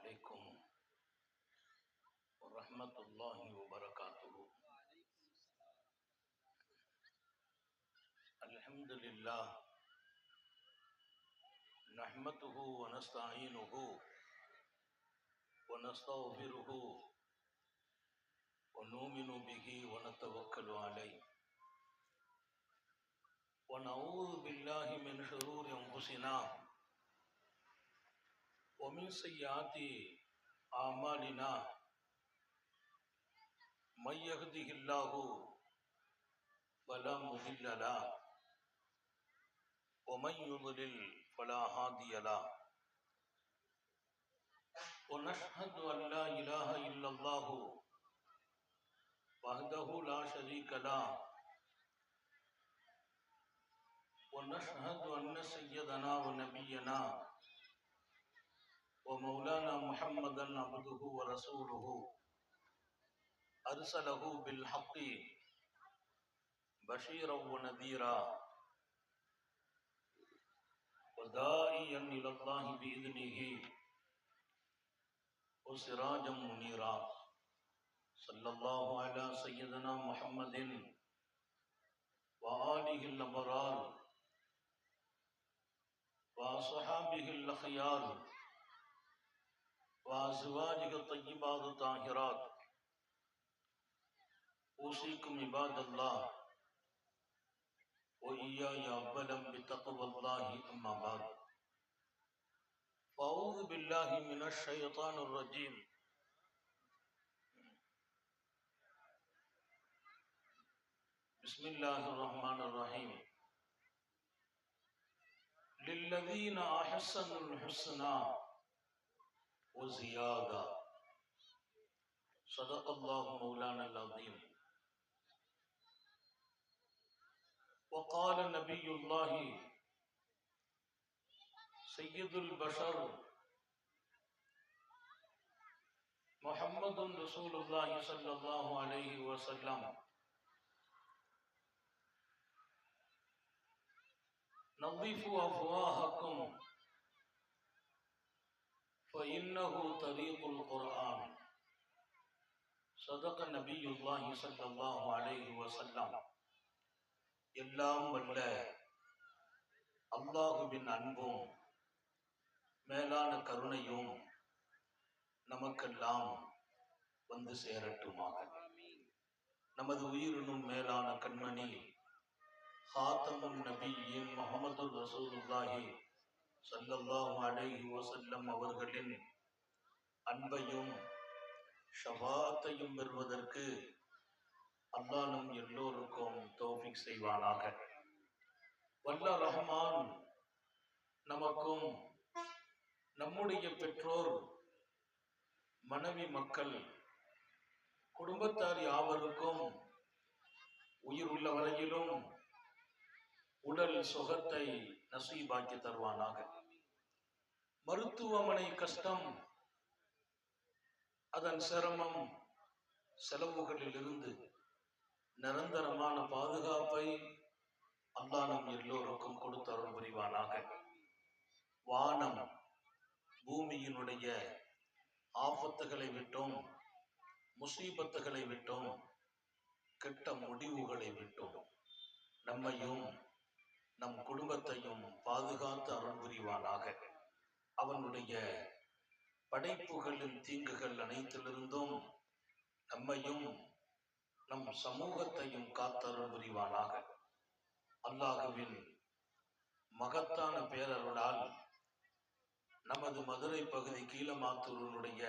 عليكم ورحمة الله وبركاته. الحمد لله نحمده ونستعينه ونستغفره ونؤمن به ونتوكل عليه ونعوذ بالله من شرور أنفسنا ومن سيئات أعمالنا. من يهده الله فلا مضل له ومن يضلل فلا هادي له. ونشهد أن لا إله إلا الله وحده لا شريك له ونشهد أن سيدنا ونبينا ومولانا محمدا عبده ورسوله أرسله بالحق بشيرا ونذيرا وداعيا إلى الله بإذنه وسراجا منيرا. صلى الله على سيدنا محمد وآله الأبرار وأصحابه الأخيار وأزواجه الطيبات الطاهرات. أوصيكم عباد الله وإياي أولا بتقوى الله. أما بعد فأعوذ بالله من الشيطان الرجيم. بسم الله الرحمن الرحيم. للذين أحسنوا الحسنى وزيادة. صدق الله مولانا العظيم. وقال نبي الله سيد البشر محمد رسول الله صلى الله عليه وسلم: نظفوا أفواهكم فإنه طريق القرآن. صدق نبي الله صلى الله عليه وسلم. எல்லாம் வல்ல அல்லாஹுவின் அன்பும் மேலான கருணையும் நமக்கெல்லாம் வந்து சேரட்டுமாக. நமது உயிரினும் மேலான கண்மணி ஹாத்தமுன் நபியின் முஹம்மது ரசூலுல்லாஹி ஸல்லல்லாஹு அலைஹி வஸல்லம் அவர்களின் அன்பையும் ஷஃபாஅத்தையும் பெறுவதற்கு அல்லாஹ் நம் எல்லோருக்கும் தௌஃபீக் செய்வானாக. வல்ல ரஹ்மான் நமக்கும் நம்முடைய பெற்றோர், மனைவி, மக்கள், குடும்பத்தார் யாவருக்கும் உயிர் உள்ள வரையிலும் உடல் சுகத்தை நசீபாக்கி தருவானாக. மருத்துவமனை கஷ்டம், அதன் சிரமம், செலவுகளில் இருந்து நிரந்தரமான பாதுகாப்பை அல்லாஹ் நம் எல்லோருக்கும் கொடுத்து அருள் புரிவானாக. வானம் பூமியினுடைய ஆபத்துகளை விட்டோம், முசீபத்துகளை விட்டோம், கெட்ட முடிவுகளை விட்டோம் நம்மையும் நம் குடும்பத்தையும் பாதுகாத்து அருள் புரிவானாக. அவனுடைய படைப்புகளின் தீங்குகள் அனைத்திலிருந்தும் நம்மையும் நம் சமூகத்தையும் காத்தருள் புரிவானாக. அல்லாஹுவின் மகத்தான பேரருளால் நமது மதுரை பகுதி கீழமாத்தூருடைய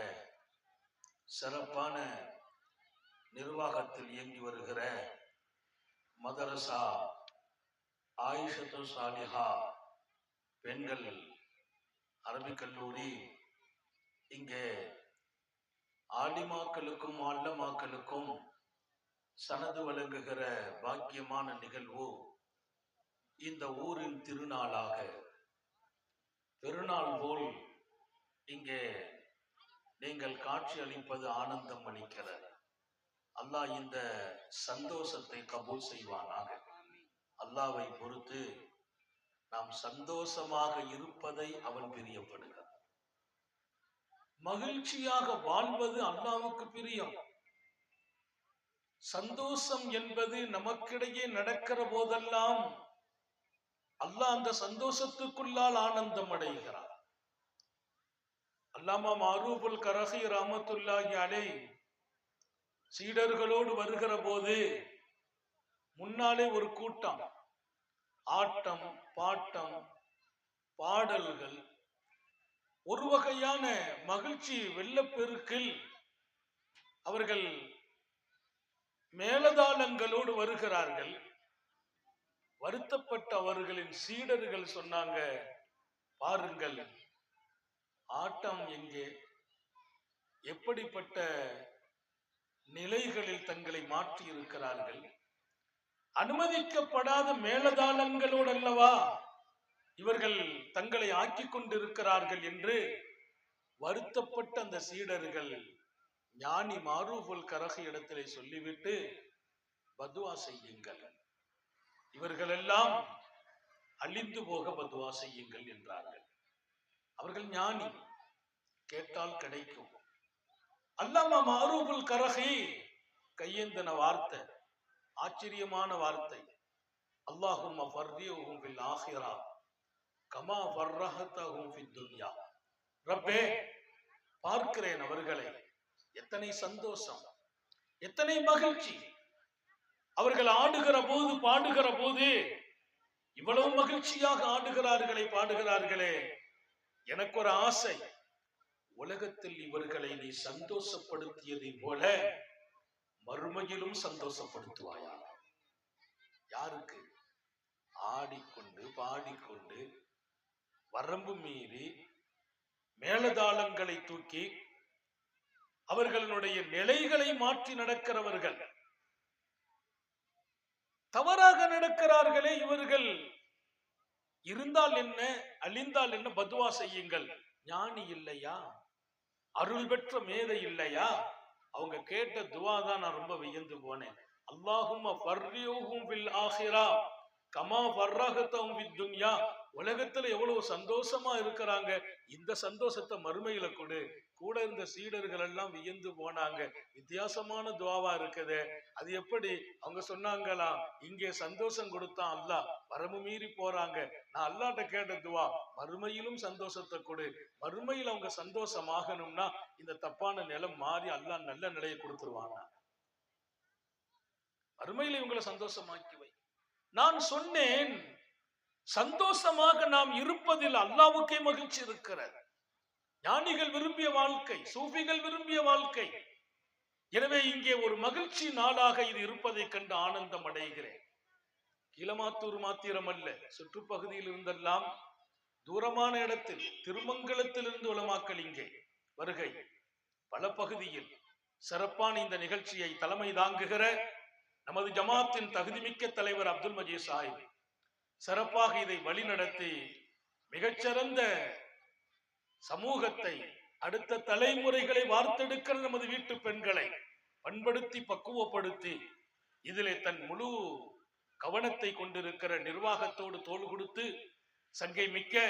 சிறப்பான நிர்வாகத்தில் இயங்கி வருகிற மதரசா ஆயிஷத்து சாலிஹா பெண்கள் அரபிக் கல்லூரி இங்கே ஆலிமாக்களுக்கும் ஆல்லமாக்களுக்கும் சனது வழங்குகிற பாக்கியமான நிகழ்வு இந்த ஊரின் திருநாளாக பெருநாள் போல் இங்கே நீங்கள் காட்சி அளிப்பது ஆனந்தம் அளிக்கிறது. அல்லாஹ் இந்த சந்தோஷத்தை கபூல் செய்வானாக. அல்லாஹ்வை பொறுத்து நாம் சந்தோஷமாக இருப்பதை அவன் பிரியப்படுகிறான். மகிழ்ச்சியாக வாழ்வது அல்லாஹ்வுக்கு பிரியம். சந்தோஷம் என்பது நமக்கிடையே நடக்கிற போதெல்லாம் அல்லாஹ் அந்த சந்தோஷத்துக்குள்ளால் ஆனந்தம் அடைகிறார். அல்லாமா மாரூபுல் கரஹி ரஹ்மத்துல்லாஹி அலைஹி சீடர்களோடு வருகிற போது முன்னாலே ஒரு கூட்டம், ஆட்டம் பாட்டம் பாடல்கள், ஒரு வகையான மகிழ்ச்சி வெள்ளப்பெருக்கில் அவர்கள் மேலதாளங்களோடு வருகிறார்கள். வருத்தப்பட்ட அவர்களின் சீடர்கள் சொன்னாங்க, பாருங்கள் ஆட்டம் எங்கே, எப்படிப்பட்ட நிலைகளில் தங்களை மாற்றி இருக்கிறார்கள், அனுமதிக்கப்படாத மேலதாளங்களோடு அல்லவா இவர்கள் தங்களை ஆக்கிக் கொண்டிருக்கிறார்கள் என்று வருத்தப்பட்ட அந்த சீடர்கள் ஞானி மாரூபுல் கரஹி இடத்திலே சொல்லிவிட்டு பதுவா செய்யுங்கள், இவர்களெல்லாம் அழிந்து போக பதுவா செய்யுங்கள் என்றார்கள். அவர்கள் ஞானி, கேட்டால் கிடைக்கும். அல்லாமா மாரூபுல் கரஹி கையேந்தன வார்த்தை, ஆச்சரியமான வார்த்தை. அல்லாஹும்ம ஃபர்ரிஹும் ஃபில் ஆখিরা கமா ஃபர்ரஹதஹும் ஃபித் துன்யா. ரப்பே, பார்க்கிறேன் அவர்களை, எத்தனை சந்தோஷம், எத்தனை மகிழ்ச்சி. அவர்கள் ஆடுகிற போது பாடுகிற போது இவ்வளவு மகிழ்ச்சியாக ஆடுகிறார்களே பாடுகிறார்களே, எனக்கு ஒரு ஆசை, உலகத்தில் இவர்களை நீ சந்தோஷப்படுத்தியதை போல மறுமையிலும் சந்தோஷப்படுத்துவாயா. யாருக்கு? ஆடிக்கொண்டு பாடிக்கொண்டு வரம்பு மீறி மேலதாளங்களை தூக்கி அவர்களுடைய நிலைகளை மாற்றி நடக்கிறவர்கள், தவறாக நடக்கிறார்களே இவர்கள். இருந்தால் என்ன, அழிந்தால் என்ன, பதுவா செய்யுங்கள். ஞானி இல்லையா, அருள் பெற்ற மேதை இல்லையா? அவங்க கேட்ட துவா தான் நான் ரொம்ப வியந்து போனேன். அல்லாஹும்ம ஃபர்ரிஹும் ஃபில் ஆখিরা கமா ஃபர்ரஹதஹும் ஃபித் துன்யா. உலகத்துல எவ்வளவு சந்தோஷமா இருக்கிறாங்க, இந்த சந்தோஷத்தை மறுமையில கொடு. கூட இருந்த சீடர்கள் எல்லாம் வியந்து போனாங்க, வித்தியாசமான துவாவா இருக்குது. அது எப்படி? அவங்க சொன்னாங்களா, இங்கே சந்தோஷம் கொடுத்தான் அல்லாஹ், வரம்பு மீறி போறாங்க. நான் அல்லாஹ்ட்ட கேட்ட துவா, மறுமையிலும் சந்தோஷத்தை கொடு. மறுமையில் அவங்க சந்தோஷம் ஆகணும்னா இந்த தப்பான நிலம் மாறி அல்லாஹ் நல்ல நிலையை கொடுத்துருவாங்க. மறுமையில இவங்களை சந்தோஷமாக்கி வை. நான் சொன்னேன், சந்தோஷமாக நாம் இருப்பதில் அல்லாஹ்வுக்கே மகிழ்ச்சி இருக்கிறது. ஞானிகள் விரும்பிய வாழ்க்கை, சூஃபிகள் விரும்பிய வாழ்க்கை. எனவே இங்கே ஒரு மகிழ்ச்சி நாளாக இது இருப்பதை கண்டு ஆனந்தம் அடைகிறேன். கீழமாத்தூர் மாத்திரம் அல்ல, சுற்றுப்பகுதியில் இருந்தெல்லாம் தூரமான இடத்தில், திருமங்கலத்திலிருந்து உலமாக்கள் இங்கே வருகை. பல பகுதியில் சிறப்பான இந்த நிகழ்ச்சியை தலைமை தாங்குகிற நமது ஜமாத்தின் தகுதிமிக்க தலைவர் அப்துல் மஜீத் சாஹிப் சிறப்பாக இதை வழிநடத்தி மிகச்சிறந்த சமூகத்தை, அடுத்த தலைமுறைகளை வார்த்தெடுக்கிற நமது வீட்டு பெண்களை பண்படுத்தி பக்குவப்படுத்தி இதிலே தன் முழு கவனத்தை கொண்டிருக்கிற நிர்வாகத்தோடு தோள் கொடுத்து சங்கை மிக்க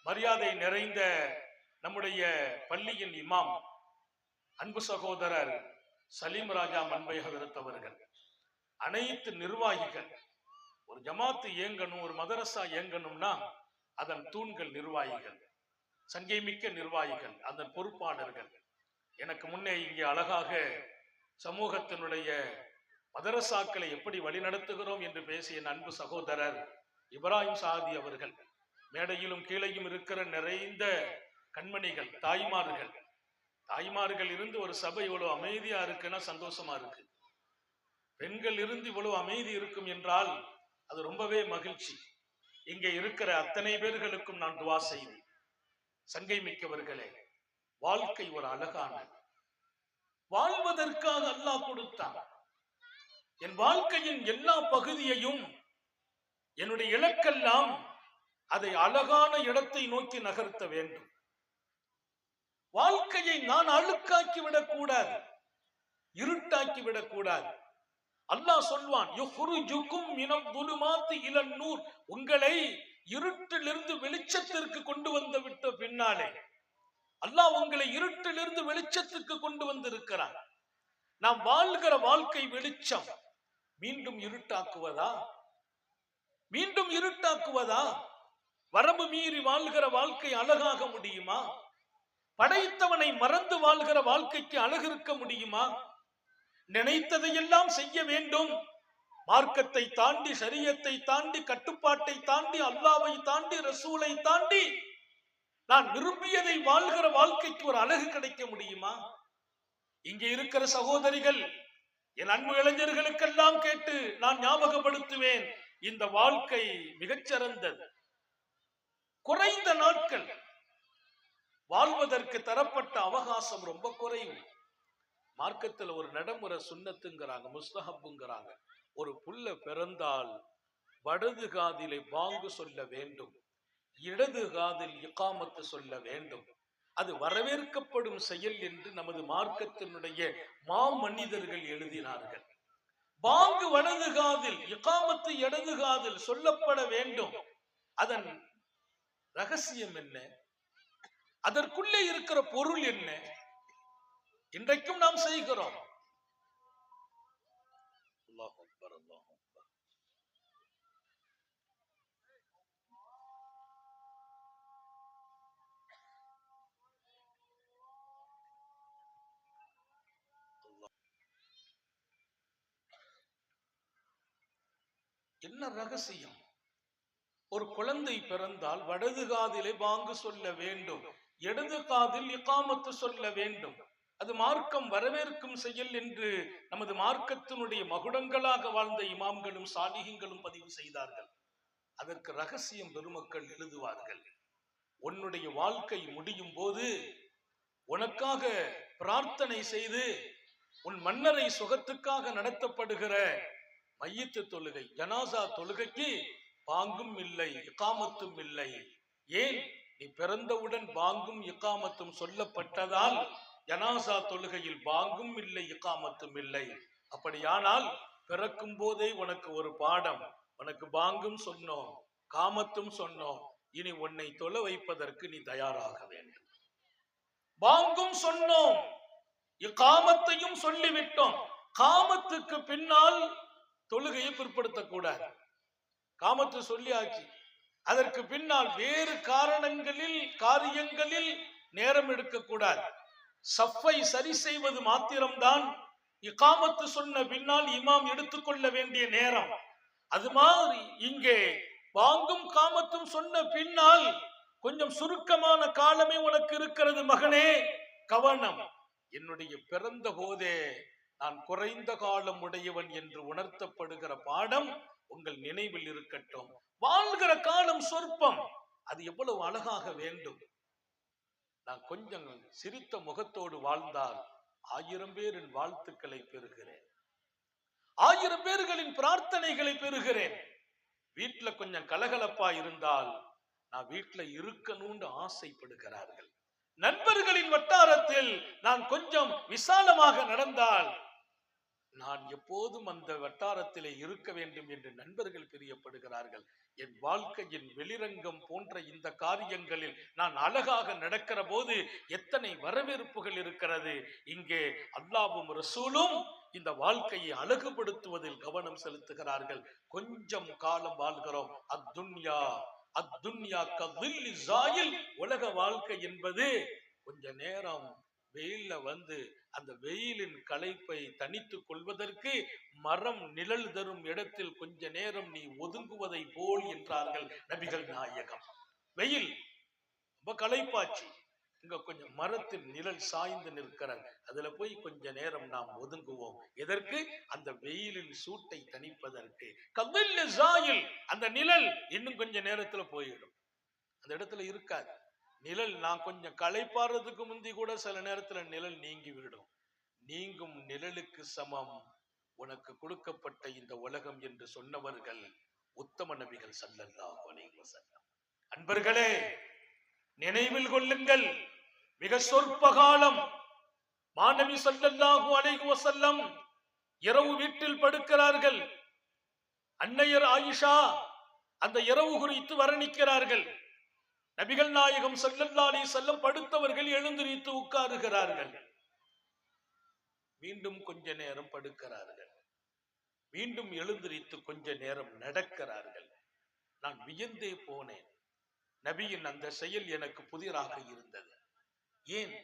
மரியாதை நிறைந்த நம்முடைய பள்ளியின் இமாம் அன்பு சகோதரர் சலீம் ராஜா மன்பை ஹதரத் அவர்கள், அனைத்து நிர்வாகிகள், ஒரு ஜமாத்து இயங்கணும், ஒரு மதரசா இயங்கணும்னா அதன் தூண்கள் நிர்வாகிகள், சங்கை மிக்க நிர்வாகிகள், அதன் பொறுப்பாளர்கள். எனக்கு முன்னே இங்கே அழகாக சமூகத்தினுடைய மதரசாக்களை எப்படி வழிநடத்துகிறோம் என்று பேசிய அன்பு சகோதரர் இப்ராஹிம் சாதி அவர்கள், மேடையிலும் கீழையும் இருக்கிற நிறைந்த கண்மணிகள், தாய்மார்கள் இருந்து ஒரு சபை இவ்வளவு அமைதியா இருக்குன்னா சந்தோஷமா இருக்கு. பெண்கள் இருந்து இவ்வளவு அமைதி இருக்கும் என்றால் அது ரொம்பவே மகிழ்ச்சி. இங்கே இருக்கிற அத்தனை பேர்களுக்கும் நான் துவா செய்து, சங்கை மிக்கவர்களே, வாழ்க்கை ஒரு அழகான, வாழ்வதற்காக அல்லாஹ் கொடுத்தான். என் வாழ்க்கையின் எல்லா பகுதியையும், என்னுடைய இலக்கெல்லாம் அதை அழகான இடத்தை நோக்கி நகர்த்த வேண்டும். வாழ்க்கையை நான் அழுக்காக்கி விடக்கூடாது, இருட்டாக்கி விடக்கூடாது. அல்லாஹ் சொல்வான், யுஹ்ரிஜுகும் மினல் துலுமாத்தி இலன் நூர், உங்களை இருட்டிலிருந்து வெளிச்சத்திற்கு கொண்டு வந்து விட்ட பின்னாலே அல்லாஹ் உங்களை இருட்டிலிருந்து வெளிச்சத்துக்கு கொண்டு வந்திருக்கிறார். நாம் வாழ்கிற வாழ்க்கை வெளிச்சம் மீண்டும் இருட்டாக்குவதா? மீண்டும் இருட்டாக்குவதா? வரம்பு மீறி வாழ்கிற வாழ்க்கை அழகாக முடியுமா? படைத்தவனை மறந்து வாழ்கிற வாழ்க்கைக்கு அழகு இருக்க முடியுமா? நினைத்ததையெல்லாம் செய்ய வேண்டும். மார்க்கத்தை தாண்டி, ஷரியத்தை தாண்டி, கட்டுப்பாட்டை தாண்டி, அல்லாஹ்வை தாண்டி, ரசூலை தாண்டி நான் விரும்பியதை வாழ்கிற வாழ்க்கைக்கு ஒரு அழகு கிடைக்க முடியுமா? இங்கே இருக்கிற சகோதரிகள், என் அன்பு இளைஞர்களுக்கெல்லாம் கேட்டு நான் ஞாபகப்படுத்துவேன், இந்த வாழ்க்கை மிகச்சிறந்தது. குறைந்த நாட்கள் வாழ்வதற்கு தரப்பட்ட அவகாசம் ரொம்ப குறைவு. மார்க்கத்தில் ஒரு நடைமுறை சுன்னத்துங்கிறாங்க, முஸ்தஹப்புங்கிறாங்க. ஒரு புள்ள பிறந்தால் வடது காதிலே பாங்கு சொல்ல வேண்டும், இடது காதில் இகாமத்து சொல்ல வேண்டும். அது வரவேற்கப்படும் செயல் என்று நமது மார்க்கத்தினுடைய மாமனிதர்கள் எழுதினார்கள். பாங்கு வலது காதில், இகாமத்து இடது காதில் சொல்லப்பட வேண்டும். அதன் ரகசியம் என்ன? அதற்குள்ளே இருக்கிற பொருள் என்ன? இன்றைக்கும் நாம் செய்கிறோம். அல்லாஹ் அக்பர், அல்லாஹ் அக்பர். என்ன ரகசியம்? ஒரு குழந்தை பிறந்தால் வடது காதிலே பாங்கு சொல்ல வேண்டும், இடது காதில் இகாமத்து சொல்ல வேண்டும். அது மார்க்கம் வரவேற்கும் செயல் என்று நமது மார்க்கத்தினுடைய மகுடங்களாக வாழ்ந்த இமாம்களும் சாலிஹீன்களும் பதிவு செய்தார்கள். அதற்கு ரகசியம் பெருமக்கள் எழுதுவார்கள். உன்னுடைய வாழ்க்கை முடியும் போது உனக்காக பிரார்த்தனை செய்து உன் மன்னரை சுகத்துக்காக நடத்தப்படுகிற மையத்து தொழுகை, ஜனாசா தொழுகைக்கு பாங்கும் இல்லை, இகாமத்தும் இல்லை. ஏன்? நீ பிறந்தவுடன் பாங்கும் இகாமத்தும் சொல்லப்பட்டதால் ஜனாசா தொழுகையில் பாங்கும் இல்லை, இகாமத்தும் இல்லை. அப்படியானால் பிறக்கும் போதே உனக்கு ஒரு பாடம், உனக்கு பாங்கும் சொன்னோம், காமத்தும் சொன்னோம், இனி உன்னை தொழ வைப்பதற்கு நீ தயாராக வேண்டும். பாங்கும் சொன்னோம், இகாமத்தையும் சொல்லிவிட்டோம். காமத்துக்கு பின்னால் தொழுகையை பிற்படுத்தக்கூடாது. காமத்து சொல்லியாச்சு, அதற்கு பின்னால் வேறு காரியங்களில் நேரம் எடுக்கக்கூடாது. சஃப்பை சரி செய்வது மாத்திரம்தான் இகாமத்து சொன்ன பின்னால் இமாம் எடுத்துக்கொள்ள வேண்டிய நேரம். அது மாதிரி இங்கே பாங்கும் காமத்தும் சொன்ன பின்னால் கொஞ்சம் சுருக்கமான காலமே உனக்கு இருக்கிறது. மகனே கவனம், என்னுடைய பிறந்த போதே நான் குறைந்த காலம் உடையவன் என்று உணர்த்தப்படுகிற பாடம் உங்கள் நினைவில் இருக்கட்டும். வாழ்கிற காலம் சொற்பம், அது எவ்வளவு அழகாக வேண்டும். நான் கொஞ்சம் சிரித்த முகத்தோடு வாழ்ந்தால் 1000 பேரின் வாழ்த்துக்களை பெறுகிறேன், 1000 பேர்களின் பிரார்த்தனைகளை பெறுகிறேன். வீட்டுல கொஞ்சம் கலகலப்பா இருந்தால் நான் வீட்டுல இருக்கணும்னு ஆசைப்படுகிறார்கள். நண்பர்களின் வட்டாரத்தில் நான் கொஞ்சம் விசாலமாக நடந்தால் நான் எப்போதும் அந்த வட்டாரத்திலே இருக்க வேண்டும் என்று நண்பர்கள் பிரியப்படுகிறார்கள். என் வாழ்க்கையின் வெளிரங்கம் போன்ற இந்த காரியங்களில் நான் அழகாக நடக்கிற போது எத்தனை வரவேற்புகள் இருக்கிறது. இங்கே அல்லாஹ்வும் ரசூலும் இந்த வாழ்க்கையை அழகுபடுத்துவதில் கவனம் செலுத்துகிறார்கள். கொஞ்சம் காலம் வாழ்கிறோம். அத்துன்யா கதில்லி ஜாயில், உலக வாழ்க்கை என்பது கொஞ்ச நேரம் வெயில்ல வந்து அந்த வெயிலின் களைப்பை தனித்துக் கொள்வதற்கு மரம் நிழல் தரும் இடத்தில் கொஞ்ச நேரம் நீ ஒதுங்குவதை போல் என்றார்கள் நபிகள் நாயகம். வெயில் ரொம்ப களைப்பாச்சு, இங்க கொஞ்சம் மரத்தின் நிழல் சாய்ந்து நிற்கிறார், அதுல போய் கொஞ்ச நேரம் நாம் ஒதுங்குவோம். எதற்கு? அந்த வெயிலின் சூட்டை தணிப்பதற்கு. கதில்லி ஜாயில், அந்த நிழல் இன்னும் கொஞ்ச நேரத்துல போயிடும், அந்த இடத்துல இருக்காது. நிழல் நான் கொஞ்சம் களைப்பாறதுக்கு முந்தி கூட சில நேரத்துல நிழல் நீங்கி விடும். நீங்கும் நிழலுக்கு சமம் உனக்கு கொடுக்கப்பட்ட இந்த உலகம் என்று சொன்னவர்கள் உத்தம நபிகள் ஸல்லல்லாஹு அலைஹி வஸல்லம். அன்பர்களே, நினைவில் கொள்ளுங்கள், மிக சொற்ப காலம் மாநபி ஸல்லல்லாஹு அலைஹி வஸல்லம் இரவு வீட்டில் படுக்கிறார்கள். அன்னையர் ஆயிஷா அந்த இரவு குறித்து வர்ணிக்கிறார்கள். நபிகள் நாயகம் ஸல்லல்லாஹு அலைஹி வஸல்லம் படுத்தவர்கள் எழுந்திரித்து உட்காருகிறார்கள், மீண்டும் கொஞ்ச நேரம் படுக்கிறார்கள், மீண்டும் எழுந்திரித்து கொஞ்ச நேரம் நடக்கிறார்கள். நான் வியந்தே போனேன். நபியின் அந்த செயல் எனக்கு புதிராக இருந்தது. ஏன்,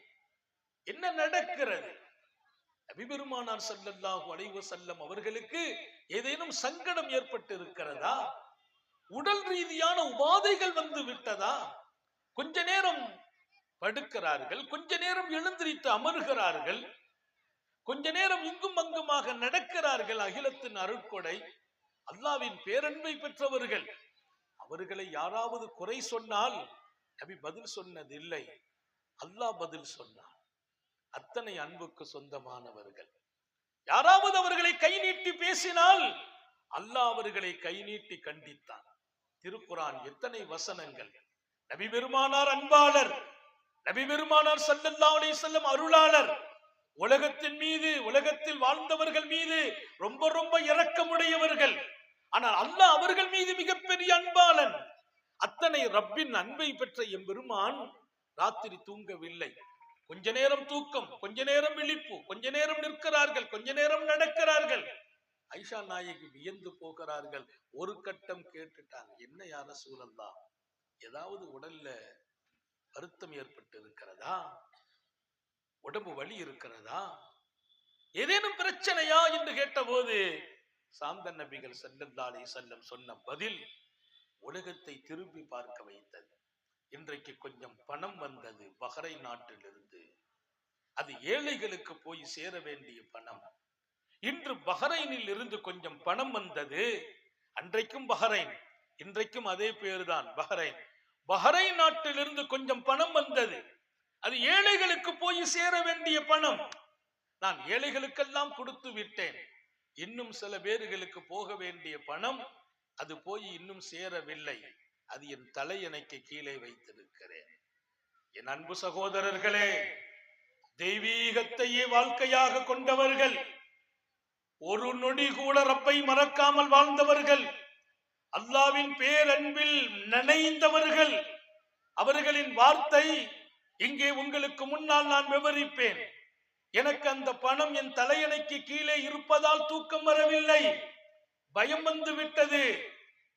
என்ன நடக்கிறது? நபி பெருமானார் ஸல்லல்லாஹு அலைஹி வஸல்லம் அவர்களுக்கு ஏதேனும் சங்கடம் ஏற்பட்டு இருக்கிறதா? உடல் ரீதியான உபாதைகள் வந்து விட்டதா? கொஞ்ச நேரம் படுக்கிறார்கள், கொஞ்ச நேரம் எழுந்திரித்து அமர்கிறார்கள், கொஞ்ச நேரம் இங்கும் அங்குமாக நடக்கிறார்கள். அகிலத்தின் அருட்கொடை, அல்லாஹ்வின் பேரன்பை பெற்றவர்கள். அவர்களை யாராவது குறை சொன்னால் நபி பதில் சொன்னதில்லை, அல்லாஹ் பதில் சொன்னார். அத்தனை அன்புக்கு சொந்தமானவர்கள். யாராவது அவர்களை கை நீட்டி பேசினால் அல்லாஹ் அவர்களை கை நீட்டி கண்டித்தான். திருக்குர்ஆன் எத்தனை வசனங்கள்! நபி பெருமானார் அன்பாளர், நபி பெருமானார் ஸல்லல்லாஹு அலைஹி வஸல்லம் அருளாளர். உலகத்தின் மீது, உலகத்தில் வாழ்ந்தவர்கள் மீது ரொம்ப ரொம்ப இரக்கமுடையவர்கள். ஆனால் அல்லாஹ் அவர்கள் மீது மிகப்பெரிய அன்பாளன். அத்தனை ரப்பின் அன்பை பெற்ற எம்பெருமான் ராத்திரி தூங்கவில்லை. கொஞ்ச நேரம் தூக்கம், கொஞ்ச நேரம் விழிப்பு, கொஞ்ச நேரம் நிற்கிறார்கள், கொஞ்ச நேரம் நடக்கிறார்கள். ஐஷா நாயகி வியந்து போகிறார்கள். ஒரு கட்டம் கேட்டுட்டாங்க, என்ன யா ரசூலல்லாஹ், ஏதாவது உடல்ல வருத்தம் ஏற்பட்டு இருக்கிறதா? உடம்பு வலி இருக்கிறதா? ஏதேனும் பிரச்சனையா என்று கேட்டபோது சாந்த நபிகள் ஸல்லல்லாஹு அலைஹி வஸல்லம் சொன்ன பதில் உலகத்தை திரும்பி பார்க்க வைத்தது. இன்றைக்கு கொஞ்சம் பணம் வந்தது பஹ்ரைன் நாட்டிலிருந்து. அது ஏழைகளுக்கு போய் சேர வேண்டிய பணம். இன்று பஹ்ரைனில் இருந்து கொஞ்சம் பணம் வந்தது. அன்றைக்கும் பஹ்ரைன், இன்றைக்கும் அதே பேருதான் பஹ்ரைன். பஹ்ரைன் நாட்டிலிருந்து கொஞ்சம் பணம் வந்தது. அது ஏழைகளுக்கு போய் சேர வேண்டிய பணம். நான் ஏழைகளுக்கெல்லாம் கொடுத்து விட்டேன். இன்னும் சில பேர்களுக்கு போக வேண்டிய பணம் அது போய் இன்னும் சேரவில்லை. அது என் தலையணைக்கு கீழே வைத்திருக்கிறேன். என் அன்பு சகோதரர்களே, தெய்வீகத்தையே வாழ்க்கையாக கொண்டவர்கள், ஒரு நொடி கூட ரப்பை மறக்காமல் வாழ்ந்தவர்கள், அல்லாஹ்வின் பேரன்பில் நனைந்தவர்கள். அவர்களின் வார்த்தை இங்கே உங்களுக்கு முன்னால் நான் விவரிப்பேன். எனக்கு அந்த பணம் என் தலையணைக்கு கீழே இருப்பதால் தூக்கம் வரவில்லை, பயம் வந்து விட்டது.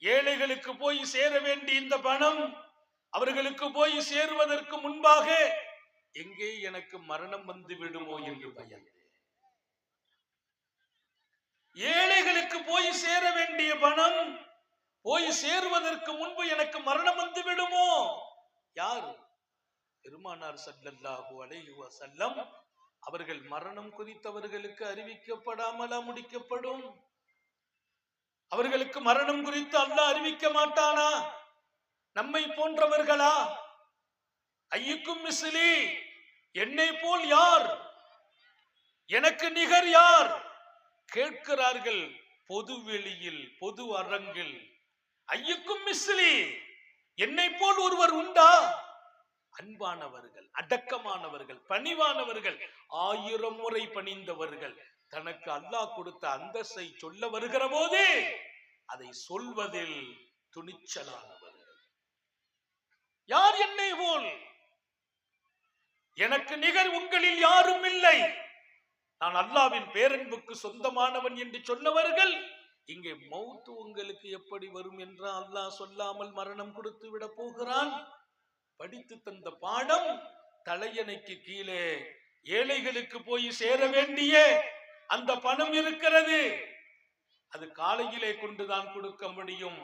ஏழைகளுக்கு போய் சேர வேண்டிய இந்த பணம் அவர்களுக்கு போய் சேருவதற்கு முன்பாக எங்கே எனக்கு மரணம் வந்து விடுமோ என்று பயந்தேன். ஏழைகளுக்கு போய் சேர வேண்டிய பணம் போய் சேருவதற்கு முன்பு எனக்கு மரணம் வந்து விடுமோ? யார்? பெருமானார் ஸல்லல்லாஹு அலைஹி வஸல்லம் அவர்கள் மரணம் குறித்தவர்களுக்கு அறிவிக்கப்படாமலா முடிக்கப்படும்? அவர்களுக்கு மரணம் குறித்து அல்லாஹ் அறிவிக்க மாட்டானா? நம்மை போன்றவர்களா? ஐயுக்கும் மிஸ்லி, என்னை போல் யார், எனக்கு நிகர் யார் கேட்கிறார்கள் பொதுவெளியில், பொது அரங்கில். ஐயுக்கும் மிஸ்லி, என்னை போல் ஒருவர் உண்டா? அன்பானவர்கள், அடக்கமானவர்கள், பணிவானவர்கள், 1000 முறை பணிந்தவர்கள், தனக்கு அல்லாஹ் கொடுத்த அந்தஸ்தை சொல்ல வருகிற போது அதை சொல்வதில் துணிச்சலானவர்கள். யார் என்னை போல்? எனக்கு நிகர் உங்களில் யாரும் இல்லை, நான் அல்லாஹ்வின் பேரன்புக்கு சொந்தமானவன் என்று சொன்னவர்கள். இங்கே மௌத் உங்களுக்கு எப்படி வரும் என்று அல்லாஹ் சொல்லாமல் மரணம் கொடுத்து விட போகிறான். படித்து தந்த பாடம் தலையணைக்கு கீழே ஏழைகளுக்கு போய் சேர வேண்டிய அந்த பணம் இருக்கிறது. அது காலையிலே கொண்டுதான் கொடுக்க முடியும்.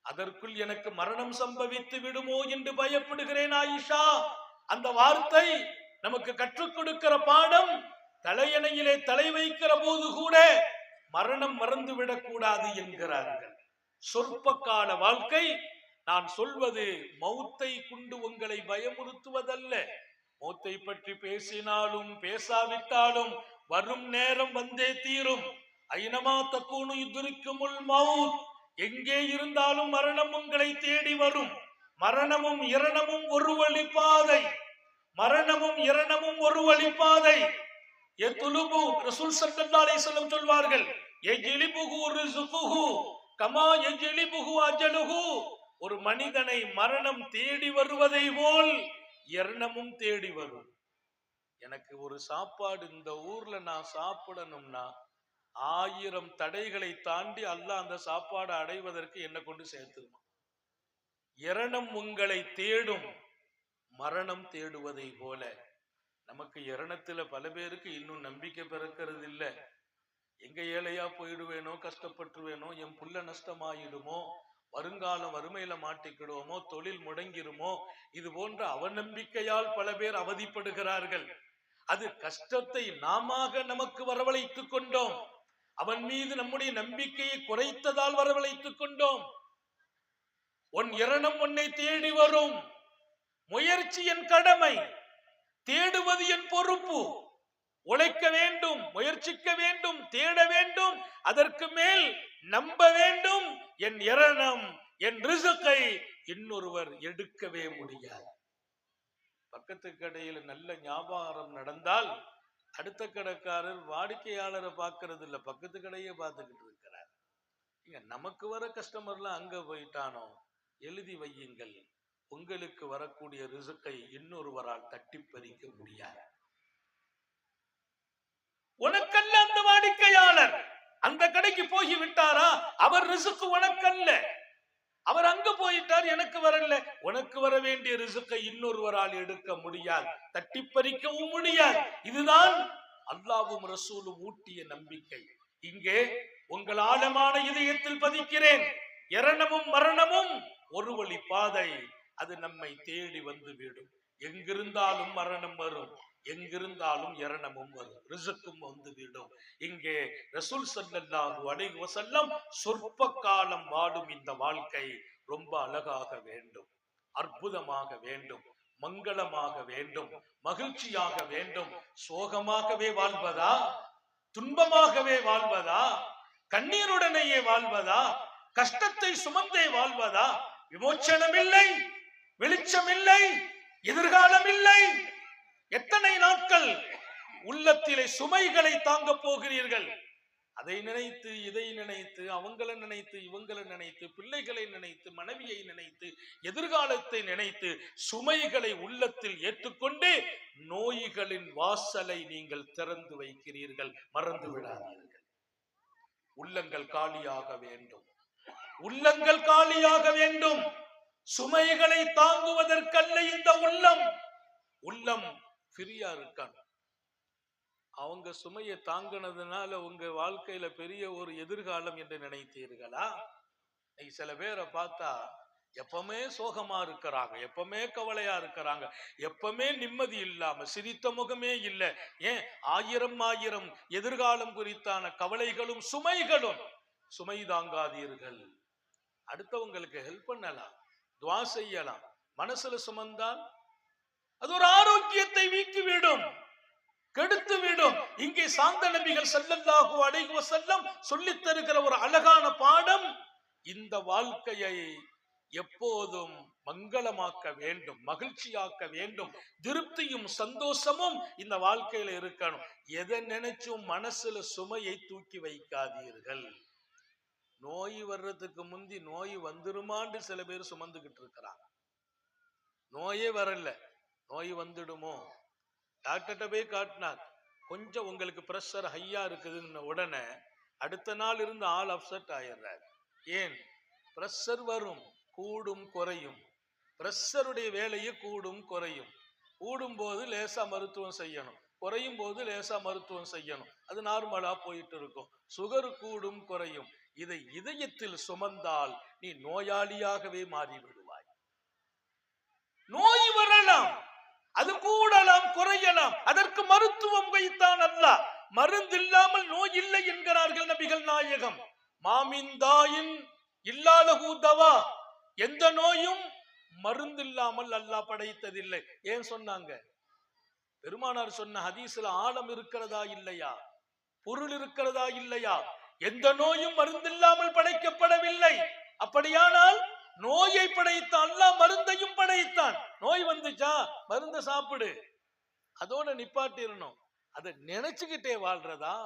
அதற்குள் எனக்கு மரணம் சம்பவித்து விடுமோ என்று பயப்படுகிறேன் ஆயிஷா. அந்த வார்த்தை நமக்கு கற்றுக் கொடுக்கிற பாடம், தலையணையிலே தலை வைக்கிற போது கூட மரணம் மறந்து விடக்கூடாது என்கிறார்கள். சொற்ப கால வாழ்க்கை. நான் சொல்வது மௌத்தை கொண்டு உங்களை பயமுறுத்துவதல்ல. மௌத்தை பற்றி பேசினாலும் பேசாவிட்டாலும் வரும் நேரம் வந்தே தீரும். ஐனமா தக்கூனு யுத்ரிக்குமுல் மௌத், எங்கே இருந்தாலும் மரணம் உங்களை தேடி வரும். மரணமும் இரணமும் ஒரு வழிப்பாதை, மரணமும் இரணமும் ஒரு வழிப்பாதை. யத்லுபு, ரசூல் ஸல்லல்லாஹு அலைஹி வஸல்லம் சொல்வார்கள், யஜ்லிபுஹு ரிஸ்குஹு கமா யஜ்லிபுஹு அஜலுஹு. ஒரு மனிதனை மரணம் தேடி வருவதை போல் இரணமும் தேடி வரும். எனக்கு ஒரு சாப்பாடு இந்த ஊர்ல நான் சாப்பிடணும்னா 1000 தடைகளை தாண்டி அல்லாஹ் அந்த சாப்பாடு அடைவதற்கு என்ன கொண்டு சேர்த்துமா. இரணம் உங்களை தேடும், மரணம் தேடுவதை போல. நமக்கு இரணத்துல பல பேருக்கு இன்னும் நம்பிக்கை பிறக்கிறது இல்லை. எங்க ஏழையா போயிடுவேனோ, கஷ்டப்பட்டுருவேனோ, என் புள்ள நஷ்டமாயிடுமோ, வருங்காலம் வறுமையில மாட்டிக்கிடுவோமோ, தொழில் முடங்கிருமோ, இது போன்ற அவநம்பிக்கையால் பல பேர் அவதிப்படுகிறார்கள். அது கஷ்டத்தை நாம நமக்கு வரவழைத்துக் கொண்டோம். அவன் மீது நம்முடைய நம்பிக்கையை குறைத்ததால் வரவழைத்துக் கொண்டோம். உன் இரணம் உன்னை தேடி வரும். முயற்சி என் கடமை, தேடுவது என் பொறுப்பு. உழைக்க வேண்டும், முயற்சிக்க வேண்டும், தேட வேண்டும், அதற்கு மேல் நம்ப வேண்டும். என் இரணம், என் ரிசுக்கை இன்னொருவர் எடுக்கவே முடியாது. பக்கத்து கடையில் நல்ல ஞாபகம் நடந்தால் அடுத்த கடைக்காரர் வாடிக்கையாளரை பார்க்கறது இல்லை, பக்கத்து கடையே பார்த்துக்கிட்டு இருக்கிறார். நமக்கு வர கஸ்டமர்லாம் அங்க போயிட்டானோ, எழுதி வையுங்கள், உங்களுக்கு வரக்கூடிய ரிசுக்கை இன்னொருவரால் தட்டி பறிக்க முடியாது. உனக்கல்ல அந்த வாடிக்கையாளர், அந்த கடைக்கு போய் விட்டாரா, அவர் ரிசுக்கு உனக்கல்ல. அவர் அங்க போயிட்டார், எனக்கு வரல. உனக்கு வர வேண்டிய ரிசுக்கை இன்னொருவரால் எடுக்க முடியாது, தட்டி பறிக்கவும் முடியாது. இதுதான் அல்லாஹ்வும் ரசூலும் ஊட்டிய நம்பிக்கை. இங்கே உங்கள் ஆழமான இதயத்தில் பதிக்கிறேன். இரணமும் மரணமும் ஒரு வழி பாதை, அது நம்மை தேடி வந்து விடும். எங்கிருந்தாலும் மரணம் வரும், எங்கிருந்தாலும் இரணமும் வரும், ரிசுக்கும் வந்து விடும். இங்கே ரசூல் ஸல்லல்லாஹு அலைஹி வஸல்லம் சொற்ப காலம் வாடும் இந்த வாழ்க்கை ரொம்ப அழகாக வேண்டும், அற்புதமாக வேண்டும், மங்களமாக வேண்டும், மகிழ்ச்சியாக வேண்டும். சோகமாகவே வாழ்வதா, துன்பமாகவே வாழ்வதா, கண்ணீருடனேயே வாழ்வதா, கஷ்டத்தை சுமந்தே வாழ்வதா? விமோச்சனம் இல்லை, வெளிச்சம் இல்லை, எதிர்காலம் இல்லை. எத்தனை நாட்கள் உள்ளத்திலே சுமைகளை தாங்க போகிறீர்கள்? அதை நினைத்து, இதை நினைத்து, அவங்களை நினைத்து, இவங்களை நினைத்து, பிள்ளைகளை நினைத்து, மனைவியை நினைத்து, எதிர்காலத்தை நினைத்து, சுமைகளை உள்ளத்தில் ஏற்றுக்கொண்டு நோய்களின் வாசலை நீங்கள் திறந்து வைக்கிறீர்கள். மறந்து விடாதீர்கள். உள்ளங்கள் காலியாக வேண்டும், உள்ளங்கள் காலியாக வேண்டும். சுமைகளை தாங்குவதற்கல்ல இந்த உள்ளம். உள்ளம் ஃப்ரீயா இருக்காங்க. அவங்க சுமையை தாங்கினதுனால உங்க வாழ்க்கையில பெரிய ஒரு எதிர்காலம் என்று நினைத்தீர்களா? சில பேரை பார்த்தா எப்பவுமே சோகமா இருக்கிறாங்க, எப்பவுமே கவலையா இருக்கிறாங்க, எப்பவுமே நிம்மதி இல்லாம, சிரித்த முகமே இல்லை. ஏன்? ஆயிரம் எதிர்காலம் குறித்தான கவலைகளும் சுமைகளும். சுமை தாங்காதீர்கள். அடுத்தவங்களுக்கு ஹெல்ப் பண்ணலாம், துஆ செய்யலாம். மனசுல சுமந்தால் அது ஒரு ஆரோக்கியத்தை வீக்கிவிடும், கெடுத்து விடும். இங்கே சாந்த நபிகள் ஸல்லல்லாஹு அலைஹி வஸல்லம் சொல்லித் தருகிற ஒரு அழகான பாடம், இந்த வாழ்க்கையை எப்போதும் மங்களமாக்க வேண்டும், மகிழ்ச்சியாக்க வேண்டும், திருப்தியும் சந்தோஷமும் இந்த வாழ்க்கையில இருக்கணும். எதை நினைச்சும் மனசுல சுமையை தூக்கி வைக்காதீர்கள். நோய் வர்றதுக்கு முந்தி நோய் வந்துருமான்னு சில பேர் சுமந்துகிட்டு இருக்கிறாங்க. நோயே வரல, நோய் வந்துடுமோ, டாக்டர்கிட்ட போய் காட்டினார், கொஞ்சம் உங்களுக்கு பிரஷர் ஹையா இருக்குதுன்னு உடனே அடுத்த நாள் இருந்து ஆள் அப்செட் ஆயிடுறாரு. ஏன்? பிரஷர் வரும், கூடும் குறையும். பிரஷருடைய வேலையை கூடும் குறையும். கூடும் போது லேசா மருத்துவம் செய்யணும், குறையும் போது லேசா மருத்துவம் செய்யணும். அது நார்மலா போயிட்டு இருக்கும். சுகர் கூடும் குறையும். இதை இதயத்தில் சுமந்தால் நீ நோயாளியாகவே மாறிவிடுவாய். நோய் வரலாம், அது கூடலாம், குறையலாம், அதற்கு மருத்துவம் வைத்தான் அல்லாஹ். மருந்து இல்லாமல் நோய் இல்லை என்கிறார்கள் நபிகள் நாயகம். மாமிந்தாயின் இல்லாலஹு தவா, எந்த நோயும் மருந்து இல்லாமல் அல்லாஹ் படைத்ததில்லை. ஏன் சொன்னாங்க? பெருமானார் சொன்ன ஹதீஸ்ல ஆழம் இருக்கிறதா இல்லையா, பொருள் இருக்கிறதா இல்லையா? எந்த நோயும் மருந்து இல்லாமல் படைக்கப்படவில்லை. அப்படியானால் நோயை படைத்த அல்லாஹ் மருந்தையும் படைத்தான். நோய் வந்துச்சா மருந்தை சாப்பிடு, அதோட நிப்பாட்டிரணும். அதை நினைச்சுக்கிட்டே வாழ்றதா,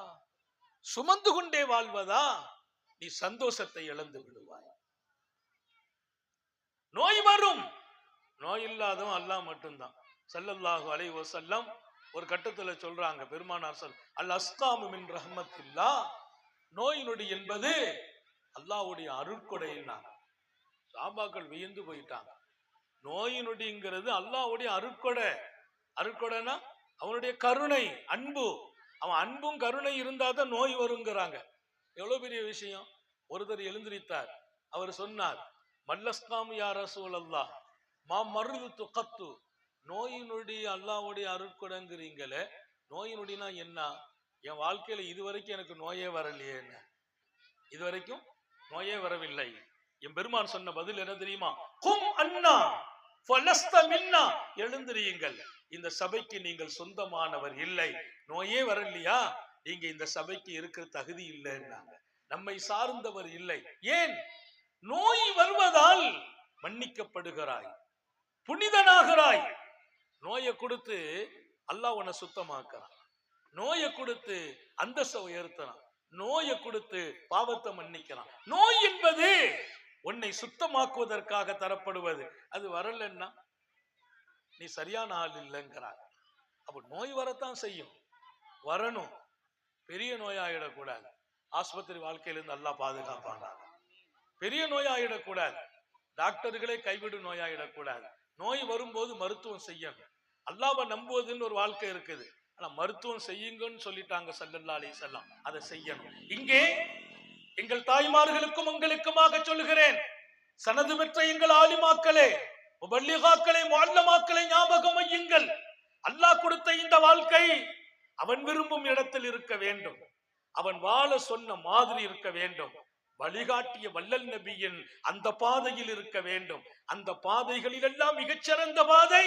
சுமந்து கொண்டே வாழ்வதா? நீ சந்தோஷத்தை இழந்து விடுவாய். நோய் வரும். நோய் இல்லாதவன் அல்லாஹ் மட்டும்தான். ஸல்லல்லாஹு அலைஹி வஸல்லம் ஒரு கட்டத்துல சொல்றாங்க, பெருமானார் அல் அஸ்காமு மின் ரஹ்மத்தில்லாஹ், நோய் நொடி என்பது அல்லாஹ்வுடைய அருட்கொடைன்னா. சஹாபாக்கள் வியந்து போயிட்டாங்க. நோய் நொடிங்கிறது அல்லாஹ்வுடைய அருட்கொடை. அருட்கொடைனா அவனுடைய கருணை, அன்பு. அவன் அன்பும் கருணை இருந்தாதான் நோய் வருங்கிறாங்க. எவ்வளவு பெரிய விஷயம். ஒருத்தர் எழுந்திருத்தார். அவர் சொன்னார், மல்லஸ்காம் யா ரசூலல்லாஹ் மா மருது துக்கத்து. நோய் நொடி அல்லாஹ்வுடைய அருட்கொடைங்கிறீங்களே, நோய் நொடினா என்ன? என் வாழ்க்கையில இதுவரைக்கும் எனக்கு நோயே வரலையே, என்ன இதுவரைக்கும் நோயே வரவில்லை. என் பெருமான் சொன்ன பதில் என்ன தெரியுமா? கும் அண்ணா ஃபலஸ்த மின்னா, எழுந்திரியுங்கள், இந்த சபைக்கு நீங்கள் சொந்தமானவர் இல்லை. நோயே வரலையா, நீங்க இந்த சபைக்கு இருக்கிற தகுதி இல்லைன்னாங்க. நம்மை சார்ந்தவர் இல்லை. ஏன்? நோய் வருவதால் மன்னிக்கப்படுகிறாய், புனிதனாகிறாய். நோயை கொடுத்து அல்லாஹ் உன்னை சுத்தமாக்குறான். நோயை கொடுத்து அந்தஸ்தை உயர்த்தலாம். நோயை கொடுத்து பாவத்தை மன்னிக்கிறான். நோய் என்பது உன்னை சுத்தமாக்குவதற்காக தரப்படுவது. அது வரலன்னா நீ சரியான ஆள் இல்லைங்கிறார். அப்ப நோய் வரத்தான் செய்யும், வரணும். பெரிய நோயாயிடக்கூடாது. ஆஸ்பத்திரி வாழ்க்கையிலிருந்து அல்லாஹ் பாதுகாப்பாங்க. பெரிய நோயாயிடக்கூடாது. டாக்டர்களே கைவிடும் நோயாயிடக்கூடாது. நோய் வரும்போது மருத்துவம் செய்யணும். அல்லாஹ்வை நம்புவதுன்னு ஒரு வாழ்க்கை இருக்குது. ஆனா மருத்துவம் செய்யுங்கன்னு சொல்லிட்டாங்க ஸல்லல்லாஹு அலைஹி வஸல்லம். அதை செய்யணும். இங்கே எங்கள் தாய்மார்களுக்கும் உங்களுக்குமாக சொல்லுகிறேன், சனது பெற்ற எங்கள் ஆலிமாக்களே, முபல்லிகாக்களே, முஅல்லமாக்களே, ஞாபகம் வையுங்கள். அல்லாஹ் கொடுத்த இந்த வாழ்க்கை அவன் விரும்பும் இடத்தில் இருக்க வேண்டும். அவன் வாழ சொன்ன மாதிரி இருக்க வேண்டும். வழிகாட்டிய வல்லல் நபியின் அந்த பாதையில் இருக்க வேண்டும். அந்த பாதைகளில் எல்லாம் மிகச்சிறந்த பாதை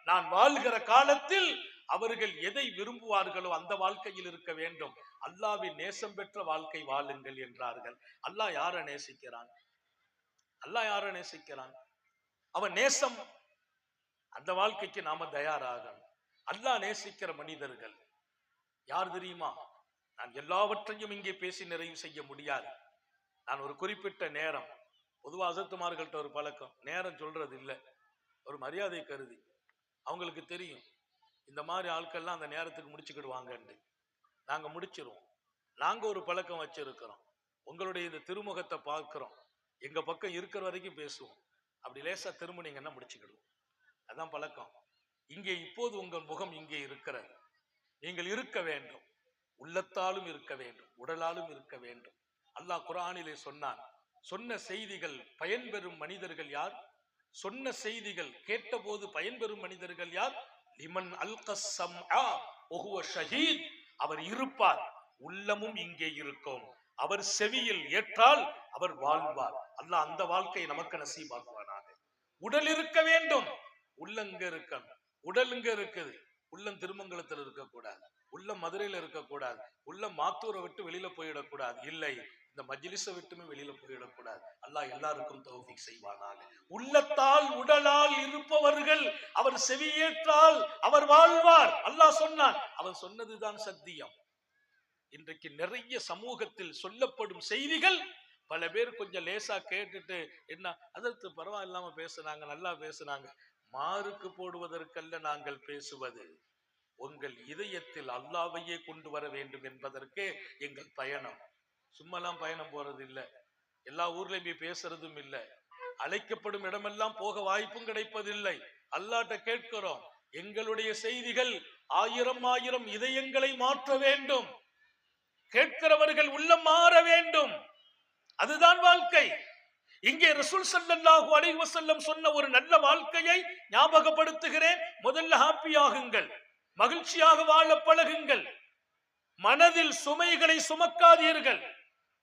நான் வாழ்கிற காலத்தில் அவர்கள் எதை விரும்புவார்களோ அந்த வாழ்க்கையில் இருக்க வேண்டும். அல்லாஹ்வின் நேசம் பெற்ற வாழ்க்கை வாழுங்கள் என்றார்கள். அல்லாஹ் யாரை நேசிக்கிறான்? அல்லாஹ் யாரை நேசிக்கிறான்? அவன் நேசம். அந்த வாழ்க்கைக்கு நாம தயாராகணும். அல்லாஹ் நேசிக்கிற மனிதர்கள் யார் தெரியுமா? நான் எல்லாவற்றையும் இங்கே பேசி நிறைவு செய்ய முடியாது. நான் ஒரு குறிப்பிட்ட நேரம், பொதுவாக அசத்துமார்கள்ட்ட ஒரு பழக்கம், நேரம் சொல்றது இல்லை, ஒரு மரியாதை கருதி. அவங்களுக்கு தெரியும் இந்த மாதிரி ஆட்கள்லாம் அந்த நேரத்துக்கு முடிச்சுக்கிடுவாங்கன்னு. நாங்க முடிச்சிருவோம். நாங்க ஒரு பழக்கம் வச்சிருக்கிறோம். உங்களுடைய இந்த திருமுகத்தை பார்க்கிறோம், எங்க பக்கம் இருக்கிற வரைக்கும் பேசுவோம். அப்படி லேசா திரும்பினீங்கன்னா முடிச்சுக்கிடுவோம். அதான் பழக்கம். இங்கே இப்போது உங்கள் முகம் இங்கே இருக்கிறது. நீங்கள் இருக்க வேண்டும், உள்ளத்தாலும் இருக்க வேண்டும், உடலாலும் இருக்க வேண்டும். அல்லாஹ் குர்ஆனிலே சொன்னான், சொன்ன செய்திகள் பயன்பெறும் மனிதர்கள் யார்? சொன்ன செய்திகள் கேட்டபோது பயன்பெறும் மனிதர்கள் யார்? லிமன் அல்கஸ் ஸம்ஆ வஹுவ ஷஹீத், அவர் இருப்பார், உள்ளமும் இங்கே இருக்கும். அவர் செவியில் ஏற்றால் அவர் வாழ்வார். அல்லாஹ் அந்த வாழ்க்கையை நமக்கு நசீபாக்குவானாக. உடல் இருக்க வேண்டும், உள்ளங்க இருக்கணும். உடல் இங்க இருக்குது, உள்ளம் திருமங்கலத்தில் இருக்கக்கூடாது, உள்ளம் மதுரையில இருக்கக்கூடாது, உள்ளம் மாத்தூரை விட்டு வெளியில போயிடக்கூடாது. இல்லை, இந்த மஜ்லிஸை விட்டுமே வெளியில போயிடக்கூடாது. அல்லாஹ் எல்லாருக்கும் தௌஃபீக் செய்வானாக. உள்ளத்தால் உடலால் இருப்பவர்கள் அவர் செவியேற்றால் அவர் வாழ்வார். அல்லாஹ் சொன்னான், அவன் சொன்னதுதான் சத்தியம். இன்றைக்கு நிறைய சமூகத்தில் சொல்லப்படும் செய்திகள் பல பேர் கொஞ்சம் லேசா கேட்டுட்டு, என்ன அதற்கு பரவாயில்லாம பேசுனாங்க, நல்லா பேசுனாங்க. மாறுக்கு போடுவதற்கல்ல நாங்கள் பேசுவது, உங்கள் இதயத்தில் அல்லாஹ்வையே கொண்டு வர வேண்டும் என்பதற்கு எங்கள் பயணம். சும்மாலாம் பயணம் போறது இல்லை, எல்லா ஊர்லயும் போய் பேசுறதும் இல்லை, அழைக்கப்படும் இடமெல்லாம் போக வாய்ப்பும் கிடைப்பதில்லை. அல்லாஹ்ட்ட கேட்கிறோம், எங்களுடைய செய்திகள் ஆயிரம் ஆயிரம் இதயங்களை மாற்ற வேண்டும். கேட்கிறவர்கள் உள்ளம் மாற வேண்டும். அதுதான் வாழ்க்கை. இங்கே ரசூல் ஸல்லல்லாஹு அலைஹி வஸல்லம் சொன்ன ஒரு நல்ல வாழ்க்கையை ஞாபகப்படுத்துகிறேன். முதல்ல ஹாப்பியாகுங்கள், மகிழ்ச்சியாக வாழ பழகுங்கள், மனதில் சுமைகளை சுமக்காதீர்கள்,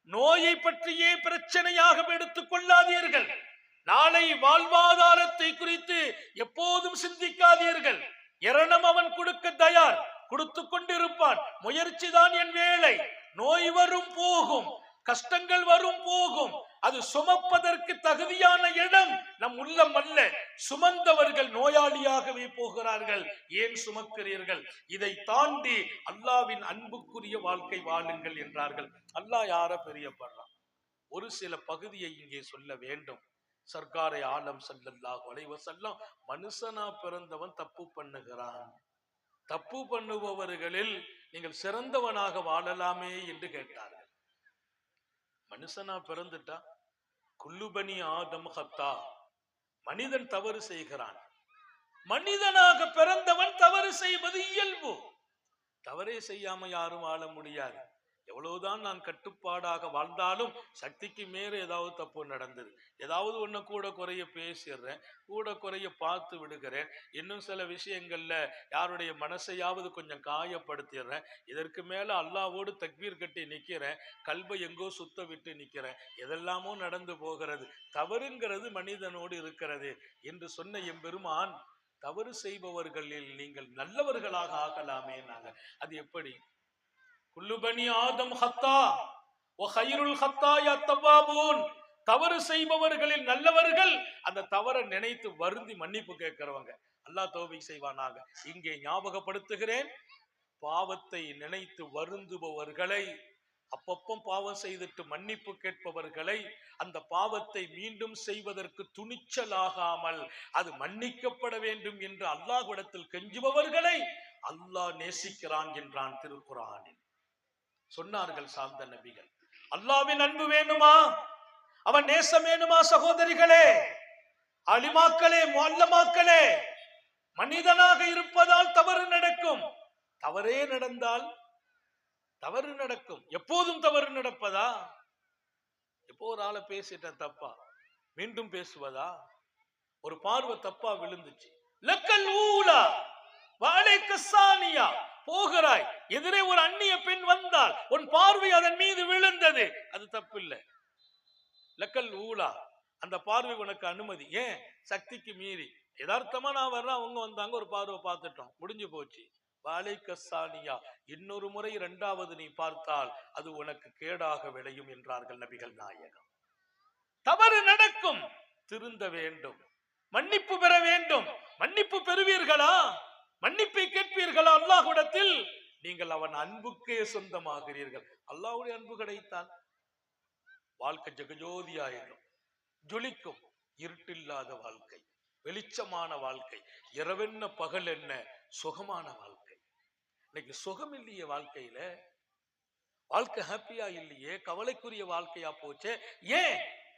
நோயை பற்றியே பிரச்சனையாக எடுத்துக் கொள்ளாதீர்கள், நாளை வாழ்வாதாரத்தை குறித்து எப்போதும் சிந்திக்காதீர்கள். இரணம் அவன் கொடுக்க தயார், கொடுத்து கொண்டிருப்பான். முயற்சி தான் என் வேலை. நோய் வரும் போகும், கஷ்டங்கள் வரும் போகும். அது சுமப்பதற்கு தகுதியான இடம் நம் உள்ளம் அல்ல. சுமந்தவர்கள் நோயாளியாகவே போகிறார்கள். ஏன் சுமக்கிறீர்கள்? இதை தாண்டி அல்லாஹ்வின் அன்புக்குரிய வாழ்க்கை வாழுங்கள் என்றார்கள். அல்லாஹ் யார பிரியப்படுறான்? ஒரு சில பகுதியை இங்கே சொல்ல வேண்டும். சர்க்காரை ஆலம் ஸல்லல்லாஹு அலைஹி வஸல்லம் மனுஷனா பிறந்தவன் தப்பு பண்ணுகிறான், தப்பு பண்ணுபவர்களில் நீங்கள் சிறந்தவனாக வாழலாமே என்று கேட்டார்கள். மனுஷனா பிறந்துட்டா குல்லுபனி ஆதம் ஹத்தா, மனிதன் தவறு செய்கிறான். மனிதனாக பிறந்தவன் தவறு செய்வது இயல்பு. தவறே செய்யாம யாரும் வாழ முடியாது. எவ்வளவுதான் நான் கட்டுப்பாடாக வாழ்ந்தாலும் சக்திக்கு மேல ஏதாவது தப்பு நடந்தது, ஏதாவது ஒண்ணு கூட குறைய பேசிடுறேன், கூட குறைய பார்த்து விடுகிறேன், இன்னும் சில விஷயங்கள்ல யாருடைய மனசையாவது கொஞ்சம் காயப்படுத்திடுறேன், இதற்கு மேல அல்லாவோடு தக்பீர் கட்டி நிக்கிறேன், கல்வை எங்கோ சுத்த விட்டு நிக்கிறேன், எதெல்லாமோ நடந்து போகிறது. தவறுங்கிறது மனிதனோடு இருக்கிறது என்று சொன்ன எம்பெருமான், தவறு செய்பவர்களில் நீங்கள் நல்லவர்களாக ஆகலாமே. நாங்க அது எப்படி? குல்லுபனி ஆதம் ஹத்தா வ கைருல் ஹத்தாயா தவ்வாபூன், தவறு செய்பவர்களில் நல்லவர்கள் அந்த தவறை நினைத்து வருந்தி மன்னிப்பு கேட்கிறவங்க. அல்லாஹ் தௌபீக் செய்வானாக. இங்கே ஞாபகப்படுத்துகிறேன், பாவத்தை நினைத்து வருந்துபவர்களை, அப்பப்போ பாவம் செய்துட்டு மன்னிப்பு கேட்பவர்களை, அந்த பாவத்தை மீண்டும் செய்வதற்கு துணிச்சலாகாமல் அது மன்னிக்கப்பட வேண்டும் என்று அல்லாஹ்விடத்தில் கெஞ்சுபவர்களை அல்லாஹ் நேசிக்கிறான் என்றான் திருக்குர்ஆனில். சொன்னார்கள் சார்ந்த நபிகள். அல்லாஹ்வின் அன்பு வேணுமா, அவன் நேசம் வேணுமா? சகோதரிகளே, அலிமாக்களே, முஅல்லமாக்களே, மனிதனாக இருப்பதால் தவறு நடக்கும். தவறே நடந்தால் தவறு நடக்கும். எப்போதும் தவறு நடப்பதா? எப்போ ஒரு ஆளை பேசிட்ட தப்பா மீண்டும் பேசுவதா? ஒரு பார்வை தப்பா விழுந்துச்சு, லக்கல் ஊலா வஅலைக்க ஸானியா, போகிறாய், எதிரே ஒரு அந்நிய பெண் வந்தால் உன் பார்வை அதன் மீது விழுந்தது, அது தப்பு இல்லை. லக்கல் ஊலா, அந்த பார்வை உனக்கு அனுமதி. ஏன்? சக்திக்கு மீறி யதார்த்தமா நான் வர்றேன், அவங்க வந்தாங்க, ஒரு பார்வை பார்த்துட்டோம், முடிஞ்சு போச்சு. வஅலைக்க ஸானியா, இன்னொரு முறை இரண்டாவது நீ பார்த்தால் அது உனக்கு கேடாக விளையும் என்றார்கள் நபிகள் நாயகம். தவறு நடக்கும், திருந்த வேண்டும், மன்னிப்பு பெற வேண்டும். மன்னிப்பு பெறுவீர்களா? மன்னிப்பை கேட்பீர்களா அல்லாஹ்விடத்தில்? நீங்கள் அவன் அன்புக்கே சொந்தமாகிறீர்கள். அல்லாஹ்வுடைய அன்பு கிடைத்தால் வாழ்க்கை ஜெகஜோதியாயிடும், ஜொலிக்கும். இருட்டில்லாத வாழ்க்கை, வெளிச்சமான வாழ்க்கை, இரவென்ன பகல் என்ன சுகமான வாழ்க்கை. இன்னைக்கு சுகம் இல்லையே வாழ்க்கையில, வாழ்க்கை ஹாப்பியா இல்லையே, கவலைக்குரிய வாழ்க்கையா போச்சே. ஏன்?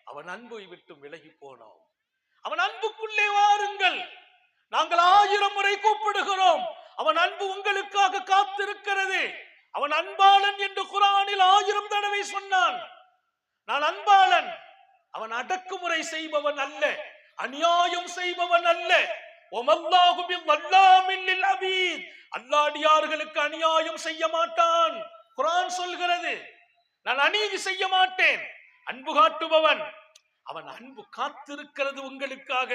அவன் அன்பை விட்டு விலகி போனோம். அவன் அன்புக்குள்ளே வாருங்கள், நாங்கள் 1000 முறை கூப்பிடுகிறோம். அவன் அன்பு உங்களுக்காக காத்திருக்கிறது. அவன் அன்பாளன் என்று குர்ஆனில் 1000 தடவை சொன்னான். நான் அன்பாளன். அவன் அடக்குமுறை செய்பவன் அல்ல, அநியாயம் செய்பவன் அல்ல. வமல்லாஹு பிவல்லாமின் லில் அபீத், அல்லாஹ்டியார்களுக்கு அநியாயம் செய்ய மாட்டான். குர்ஆன் சொல்கிறது, நான் அநீதி செய்ய மாட்டேன். அன்பு காட்டுபவன். அவன் அன்பு காத்திருக்கிறது உங்களுக்காக.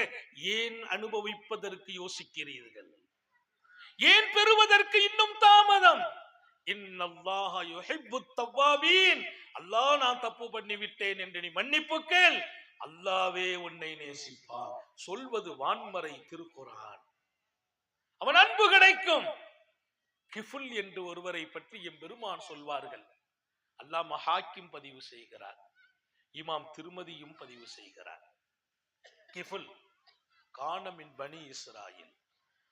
ஏன் அனுபவிப்பதற்கு யோசிக்கிறீர்கள்? ஏன் பெறுவதற்கு இன்னும் தாமதம்? இன்னல்லாஹ யுஹிப்புத் தவ்வாபீன், அல்லாஹ் நான் தப்பு பண்ணி விட்டேன் என்று நீ மன்னிப்பு கேள், அல்லாஹ்வே உன்னை நேசிப்பான். சொல்வது வான்மறை திருக்குர்ஆன். அவன் அன்பு கிடைக்கும். கிஃபுல் என்று ஒருவரை பற்றி எம்பெருமான் சொல்வார்கள். அல்லாஹ் ஹாக்கிம் பதிவு செய்கிறார், இமாம் திருமதியும் பதிவு செய்கிறார். கிஃபுல் கான மின் பனி இஸ்ராயில்,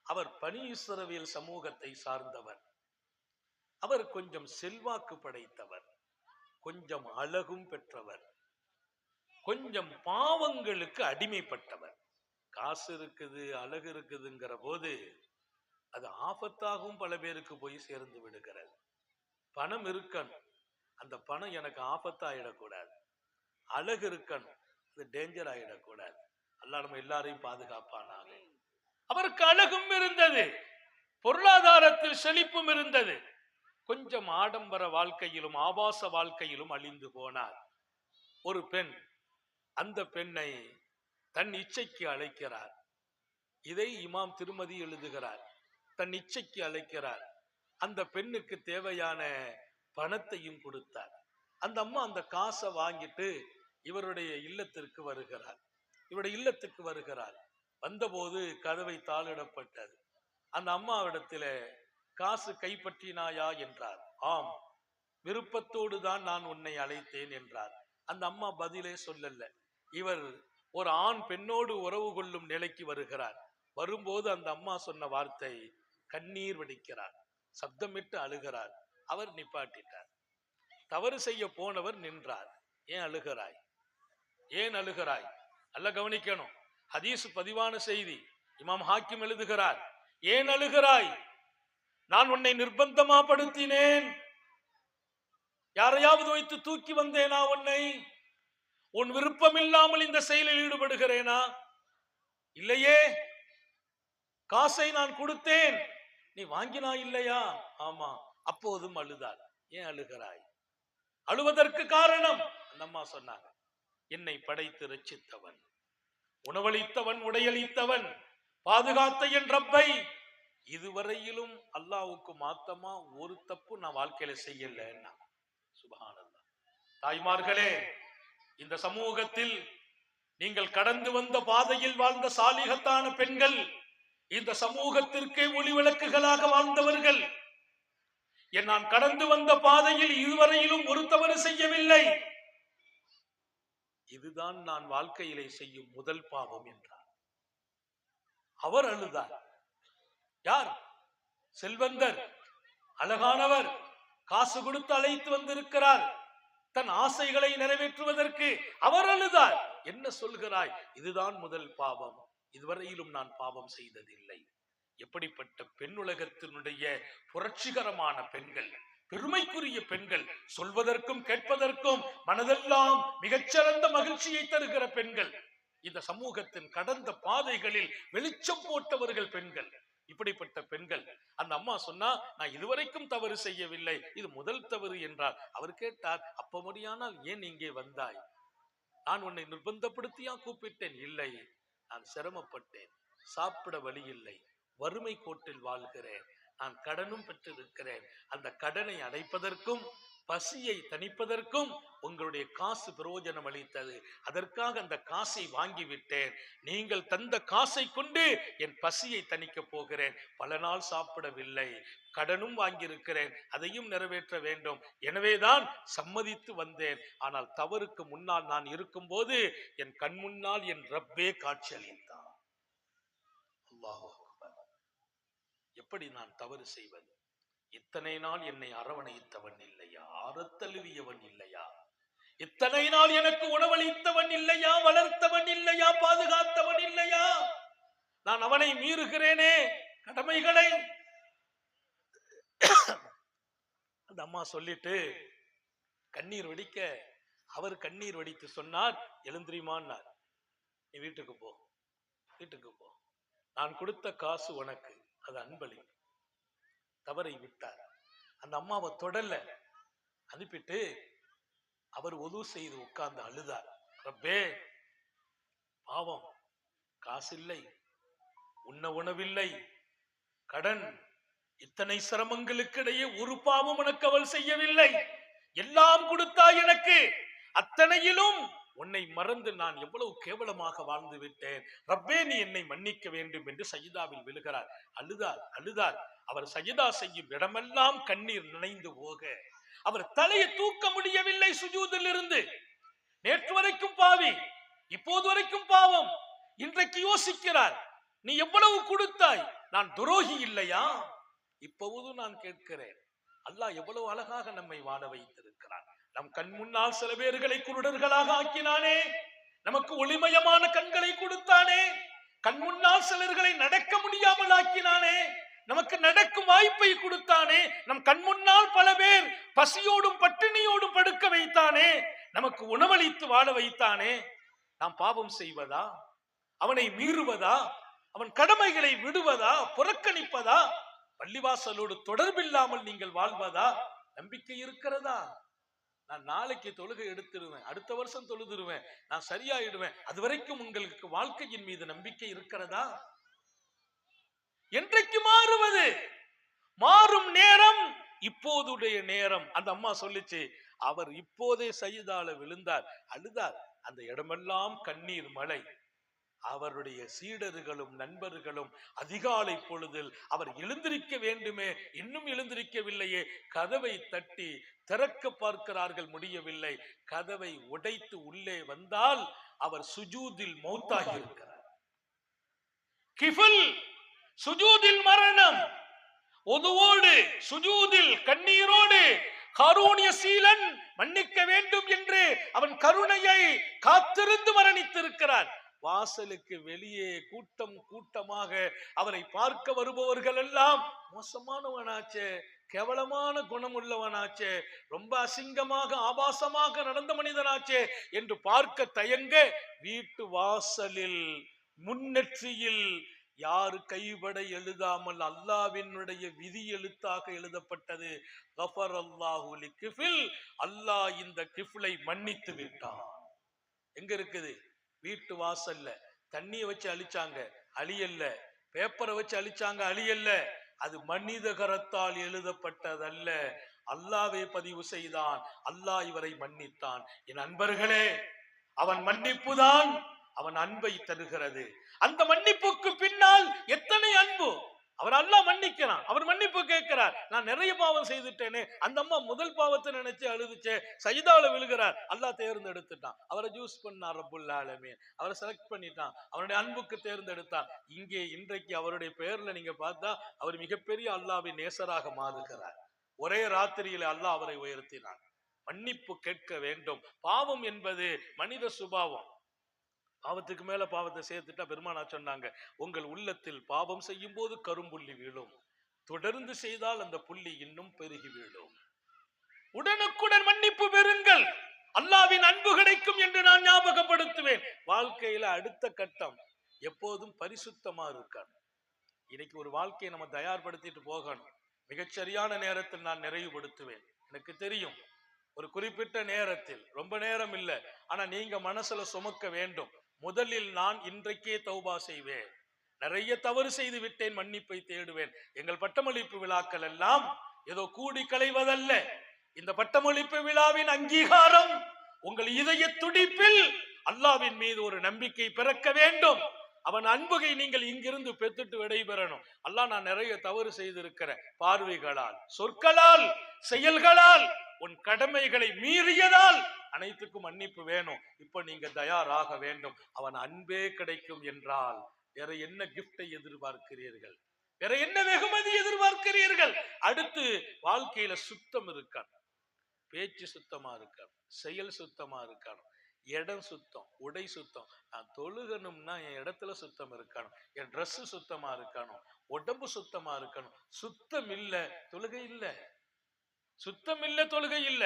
அவர் பனி இஸ்ரவேல் சமூகத்தை சார்ந்தவர். அவர் கொஞ்சம் செல்வாக்கு படைத்தவர், கொஞ்சம் அழகும் பெற்றவர், கொஞ்சம் பாவங்களுக்கு அடிமைப்பட்டவர். காசு இருக்குது, அழகு இருக்குதுங்கிற போது அது ஆபத்தாகவும் பல பேருக்கு போய் சேர்ந்து விடுகிறது. பணம் இருக்கணும், அந்த பணம் எனக்கு ஆபத்தாயிடக்கூடாது. அழகு இருக்கணும், அது டேஞ்சர் ஆயிடக்கூடாது. அல்லாஹ் நம்ம எல்லாரையும் பாதுகாப்பானாக. அவருக்கு அழகும் இருந்தது, பொருளாதாரத்தில் செழிப்பும் இருந்தது. கொஞ்சம் ஆடம்பர வாழ்க்கையிலும் ஆபாச வாழ்க்கையிலும் அழிந்து போனார். ஒரு பெண் அந்த பெண்ணை தன் இச்சைக்கு அழைக்கிறார். இதை இமாம் திருமதி எழுதுகிறார். தன் இச்சைக்கு அழைக்கிறார். அந்த பெண்ணுக்கு தேவையான பணத்தையும் கொடுத்தார். அந்த அம்மா அந்த காசை வாங்கிட்டு இவருடைய இல்லத்திற்கு வருகிறார். இவருடைய இல்லத்துக்கு வருகிறார். வந்தபோது கதவை தாளிடப்பட்டது. அந்த அம்மாவிடத்தில காசு கைப்பற்றினாயா என்றார். ஆம், விருப்பத்தோடு தான் நான் உன்னை அழைத்தேன் என்றார். அந்த அம்மா பதிலே சொல்லல. இவர் ஒரு ஆண் பெண்ணோடு உறவு கொள்ளும் நிலைக்கு வருகிறார். வரும்போது அந்த அம்மா சொன்ன வார்த்தை, கண்ணீர் வடிக்கிறார், சப்தமிட்டு அழுகிறார். அவர் நிப்பாட்டிட்டார். தவறு செய்ய போனவர் நின்றார். ஏன் அழுகிறாய், ஏன் அழுகிறாய்? நல்ல கவனிக்கணும். ஹதீஸ் பதிவான செய்தி, இமாம் ஹாக்கிம் எழுதுகிறார், ஏன் அழுகிறாய்? நான் உன்னை நிர்பந்தமா படுத்தினேன்? யாரையாவது வைத்து தூக்கி வந்தேனா உன்னை? உன் விருப்பம் இல்லாமல் இந்த செயலில் ஈடுபடுகிறேனா? இல்லையே. காசை நான் கொடுத்தேன், நீ வாங்கினா இல்லையா? ஆமா. அப்போதும் அழுதார். ஏன் அழுகிறாய்? அழுவதற்கு காரணம், அந்த அம்மா சொன்னாங்க, என்னை படைத்து ரட்சித்தவன், உணவளித்தவன், உடையளித்தவன், பாதுகாத்த என் ரப்பை இதுவரையிலும் அல்லாஹ்வுக்கு மாத்தமா ஒரு தப்பு நான் வாழ்க்கையில செய்யல. சுப்ஹானல்லாஹ். தாய்மார்களே, இந்த சமூகத்தில் நீங்கள் கடந்து வந்த பாதையில் வாழ்ந்த சாலிகத்தான பெண்கள், இந்த சமூகத்திற்கே ஒளிவிளக்குகளாக வாழ்ந்தவர்கள். நான் கடந்து வந்த பாதையில் இதுவரையிலும் ஒரு தவறு செய்யவில்லை, இதுதான் நான் வாழ்க்கையிலே செய்யும் முதல் பாவம் என்றார். அவர் அழுதார். யார்? செல்வந்தர், அழகானவர், காசு கொடுத்து அழைத்து வந்திருக்கிறார் தன் ஆசைகளை நிறைவேற்றுவதற்கு. அவர் அழுதார். என்ன சொல்கிறாய்? இதுதான் முதல் பாவம், இதுவரையிலும் நான் பாவம் செய்ததில்லை. எப்படிப்பட்ட பெண் உலகத்தினுடைய புரட்சிகரமான பெண்கள், பெருமைக்குரிய பெண்கள், சொல்வதற்கும் கேட்பதற்கும் மனதெல்லாம் மிகச்சிறந்த மகிழ்ச்சியை தருகிற பெண்கள், இந்த சமூகத்தின் கடந்த பாதைகளில் வெளிச்சம் போட்டவர்கள் பெண்கள். இப்படிப்பட்ட பெண்கள். அந்த அம்மா சொன்னா, நான் இதுவரைக்கும் தவறு செய்யவில்லை, இது முதல் தவறு என்றார். அவர் கேட்டார், அப்ப முடியானால் ஏன் இங்கே வந்தாய்? நான் உன்னை நிர்பந்தப்படுத்தியா கூப்பிட்டேன்? இல்லை, நான் சிரமப்பட்டேன், சாப்பிட வழி இல்லை, வறுமை கோட்டில் வாழ்கிறேன், நான் கடனும் பெற்றிருக்கிறேன், அந்த கடனை அடைப்பதற்கும் பசியை தணிப்பதற்கும் உங்களுடைய காசு பிரயோஜனம் அளித்தது, அதற்காக அந்த காசை வாங்கிவிட்டேன், நீங்கள் தந்த காசை கொண்டு என் பசியை தணிக்க போகிறேன், பல நாள் சாப்பிடவில்லை, கடனும் வாங்கியிருக்கிறேன், அதையும் நிறைவேற்ற வேண்டும், எனவேதான் சம்மதித்து வந்தேன். ஆனால் தவறுக்கு முன்னால் நான் இருக்கும் போது என் கண் முன்னால் என் ரப்பே காட்சியளித்தான். அல்லாஹ் அக்பர். எப்படி நான் தவறு செய்வது? இத்தனை நாள் என்னை அரவணைத்தவன் இல்லையா? அறத்தழுவியவன் இல்லையா? இத்தனை நாள் எனக்கு உணவளித்தவன் இல்லையா? வளர்த்தவன் இல்லையா? பாதுகாத்தவன் இல்லையா? நான் அவனை மீறுகிறேனே கடமைகளை. அந்த அம்மா சொல்லிட்டு கண்ணீர் வடிக்க, அவர் கண்ணீர் வடித்து சொன்னார், எழுந்திரிமான்னார், நீ வீட்டுக்கு போ, வீட்டுக்கு போ, நான் கொடுத்த காசு உனக்கு, அது அன்பளி. தவறை விட்டார். அந்த அம்மாவை தொடல, அனுப்பிட்டு அவர் ஒது செய்து உட்கார்ந்து அழுதார். ரப்பே, பாவம், காசில்லை, உண்ண உணவில்லை, கடன், இத்தனை சிரமங்களுக்கு இடையே ஒரு பாவம் உனக்கு அவள் செய்யவில்லை, எல்லாம் கொடுத்தாய் எனக்கு, அத்தனையிலும் உன்னை மறந்து நான் எவ்வளவு கேவலமாக வாழ்ந்து விட்டேன், ரப்பே நீ என்னை மன்னிக்க வேண்டும் என்று சஜிதாவில் விழுகிறார். அழுதார், அழுதார். அவர் சஜிதா செய்யும் இடமெல்லாம் கண்ணீர் நினைந்து போக அவர் தலையை தூக்க முடியவில்லை சுஜூதில் இருந்து. நேற்று வரைக்கும் பாவி, இப்போது வரைக்கும் பாவம். இன்றைக்கு யோசிக்கிறார், நீ எவ்வளவு கொடுத்தாய், நான் துரோகி இல்லையா? இப்போது நான் கேட்கிறேன், அல்லாஹ் எவ்வளவு அழகாக நம்மை வாழ வைத்திருக்கிறான். நம் கண் முன்னால் சில பேர்களை குருடர்களாக ஆக்கினானே, நமக்கு ஒளிமயமான கண்களை கொடுத்தானே, கண் முன்னால் சிலர்களை நடக்க முடியாமல் ஆக்கினானே, நமக்கு நடக்கும் வாய்ப்பை கொடுத்தானே, நம் கண் முன்னால் பல பேர் பசியோடும் பட்டினியோடும் படுக்க வைத்தானே, நமக்கு உணவளித்து வாழ வைத்தானே. நாம் பாவம் செய்வதா, அவனை மீறுவதா, அவன் கடமைகளை விடுவதா, புறக்கணிப்பதா, பள்ளிவாசலோடு தொடர்பில்லாமல் நீங்கள் வாழ்வதா? நம்பிக்கை இருக்கிறதா? நான் நாளைக்கு தொழுகை எடுத்துருவேன், அடுத்த வருஷம் தொழுதுருவேன், நான் சரியாயிடுவேன், அது வரைக்கும் உங்களுக்கு வாழ்க்கையின் மீது நம்பிக்கை இருக்கிறதா? என்றைக்கு மாறுவது? மாறும் நேரம் இப்போதுடைய நேரம். அந்த அம்மா சொல்லிச்சு, அவர் இப்போதே சஜிதால விழுந்தார், அழுதார், அந்த இடமெல்லாம் கண்ணீர் மழை. அவருடைய சீடர்களும் நண்பர்களும் அதிகாலை பொழுதில் அவர் எழுந்திருக்க வேண்டுமே, இன்னும் எழுந்திருக்கவில்லையே, கதவை தட்டி திறக்க பார்க்கிறார்கள், முடியவில்லை. கதவை உடைத்து உள்ளே வந்தால் அவர் சுஜூதில் மௌத்தாகி இருக்கிறார். கிஃபில் சுஜூதில் மரணம், ஒதுவோடு சுஜூதில் கண்ணீரோடு காரூணிய சீலன் மன்னிக்க வேண்டும் என்று அவன் கருணையை காத்திருந்து மரணித்திருக்கிறார். வாசலுக்கு வெளியே கூட்டம் கூட்டமாக அவரை பார்க்க வருபவர்கள் எல்லாம் மோசமானவனாச்சே, கேவலமான குணம் உள்ளவனாச்சே, ரொம்ப அசிங்கமாக ஆபாசமாக நடந்த மனிதனாச்சே என்று பார்க்க தயங்க வீட்டு வாசலில் முன்னெற்றியில் யாரு கைபட எழுதாமல் அல்லாஹ்வினுடைய விதி எழுத்தாக எழுதப்பட்டது, கஃபரல்லாஹு லிகிஃபில், அல்லாஹ் இந்த கிஃப்லை மன்னித்து விட்டான். எங்க இருக்குது? வீட்டு வாசல்ல. தண்ணியை வச்சு அழிச்சாங்க, அழியல்ல. பேப்பரை வச்சு அழிச்சாங்க, அழியல்ல. அது மனித கரத்தால் எழுதப்பட்டதல்ல, அல்லாஹ்வே பதிவு செய்தான். அல்லாஹ் இவரை மன்னித்தான். என் அன்பர்களே, அவன் மன்னிப்புதான் அவன் அன்பை தருகிறது. அந்த மன்னிப்புக்கு பின்னால் எத்தனை அன்பு! அவர் அல்லாஹ் மன்னிக்கிறான், அவர் மன்னிப்பு கேட்கிறார். நான் நிறைய பாவம் செய்துட்டேனே, அந்த அம்மா முதல் பாவத்தை நினைச்சு அழுதுச்சே, சஜிதால விழுகிறார், அல்லாஹ் தேர்ந்தெடுத்துட்டான். அவரை ஜூஸ் பண்ணார் ரப்புல் ஆலமீன், அவரை செலக்ட் பண்ணிட்டான், அவருடைய அன்புக்கு தேர்ந்தெடுத்தான். இங்கே இன்றைக்கு அவருடைய பெயர்ல நீங்க பார்த்தா அவர் மிகப்பெரிய அல்லாஹ்வின் நேசராக மாறுகிறார். ஒரே ராத்திரியில அல்லாஹ் அவரை உயர்த்தினான். மன்னிப்பு கேட்க வேண்டும். பாவம் என்பது மனித சுபாவம். பாவத்துக்கு மேல பாவத்தை சேர்த்துட்டா பெருமானா சொன்னாங்க, உங்கள் உள்ளத்தில் பாவம் செய்யும் போது கரும்புள்ளி வீழும், தொடர்ந்து செய்தால் அந்த புள்ளி இன்னும் பெருகி வீழும். உடனுக்குடன் மன்னிப்பு பெறுங்கள், அல்லாஹ்வின் அன்பு கிடைக்கும் என்று நான் ஞாபகப்படுத்துவேன். வாழ்க்கையில அடுத்த கட்டம் எப்போதும் பரிசுத்தமா இருக்கணும். இன்னைக்கு ஒரு வாழ்க்கையை நம்ம தயார்படுத்திட்டு போகணும். மிகச்சரியான நேரத்தில் நான் நிறைவுபடுத்துவேன். எனக்கு தெரியும், ஒரு குறிப்பிட்ட நேரத்தில், ரொம்ப நேரம் இல்லை, ஆனா நீங்க மனசுல சுமக்க வேண்டும். முதலில் நான் இன்றைக்கே தௌபா செய்வேன், நிறைய தவறு செய்து விட்டேன், மன்னிப்பை தேடுவேன். எங்கள் பட்டமளிப்பு விழாக்கள் எல்லாம் ஏதோ கூடி களைவதல்ல. இந்த பட்டமளிப்பு விழாவின் அங்கீகாரம் உங்கள் இதய துடிப்பில் அல்லாஹ்வின் மீது ஒரு நம்பிக்கை பிறக்க வேண்டும். அவன் அன்புகை நீங்கள் இங்கிருந்து பெற்றுட்டு விடைபெறணும். அல்லாஹ், நான் நிறைய தவறு செய்திருக்கிறேன், பார்வைகளால், சொற்களால், செயல்களால், உன் கடமைகளை மீறியதால் அனைத்துக்கும் மன்னிப்பு வேணும். இப்ப நீங்க தயாராக வேண்டும். அவன் அன்பே கிடைக்கும் என்றால் வேற என்ன கிஃப்டை எதிர்பார்க்கிறீர்கள்? வேற என்ன வெகுமதி எதிர்பார்க்கிறீர்கள்? அடுத்து வாழ்க்கையில சுத்தம் இருக்கணும், பேச்சு சுத்தமா இருக்கணும், செயல் சுத்தமா இருக்கணும், இடம் சுத்தம், உடை சுத்தம். நான் தொழுகணும்னா என் இடத்துல சுத்தம் இருக்கணும், என் ட்ரெஸ் சுத்தமா இருக்கணும், உடம்பு சுத்தமா இருக்கணும். சுத்தம் இல்ல தொழுகை இல்ல, சுத்தம் இல்ல தொழுகை இல்ல.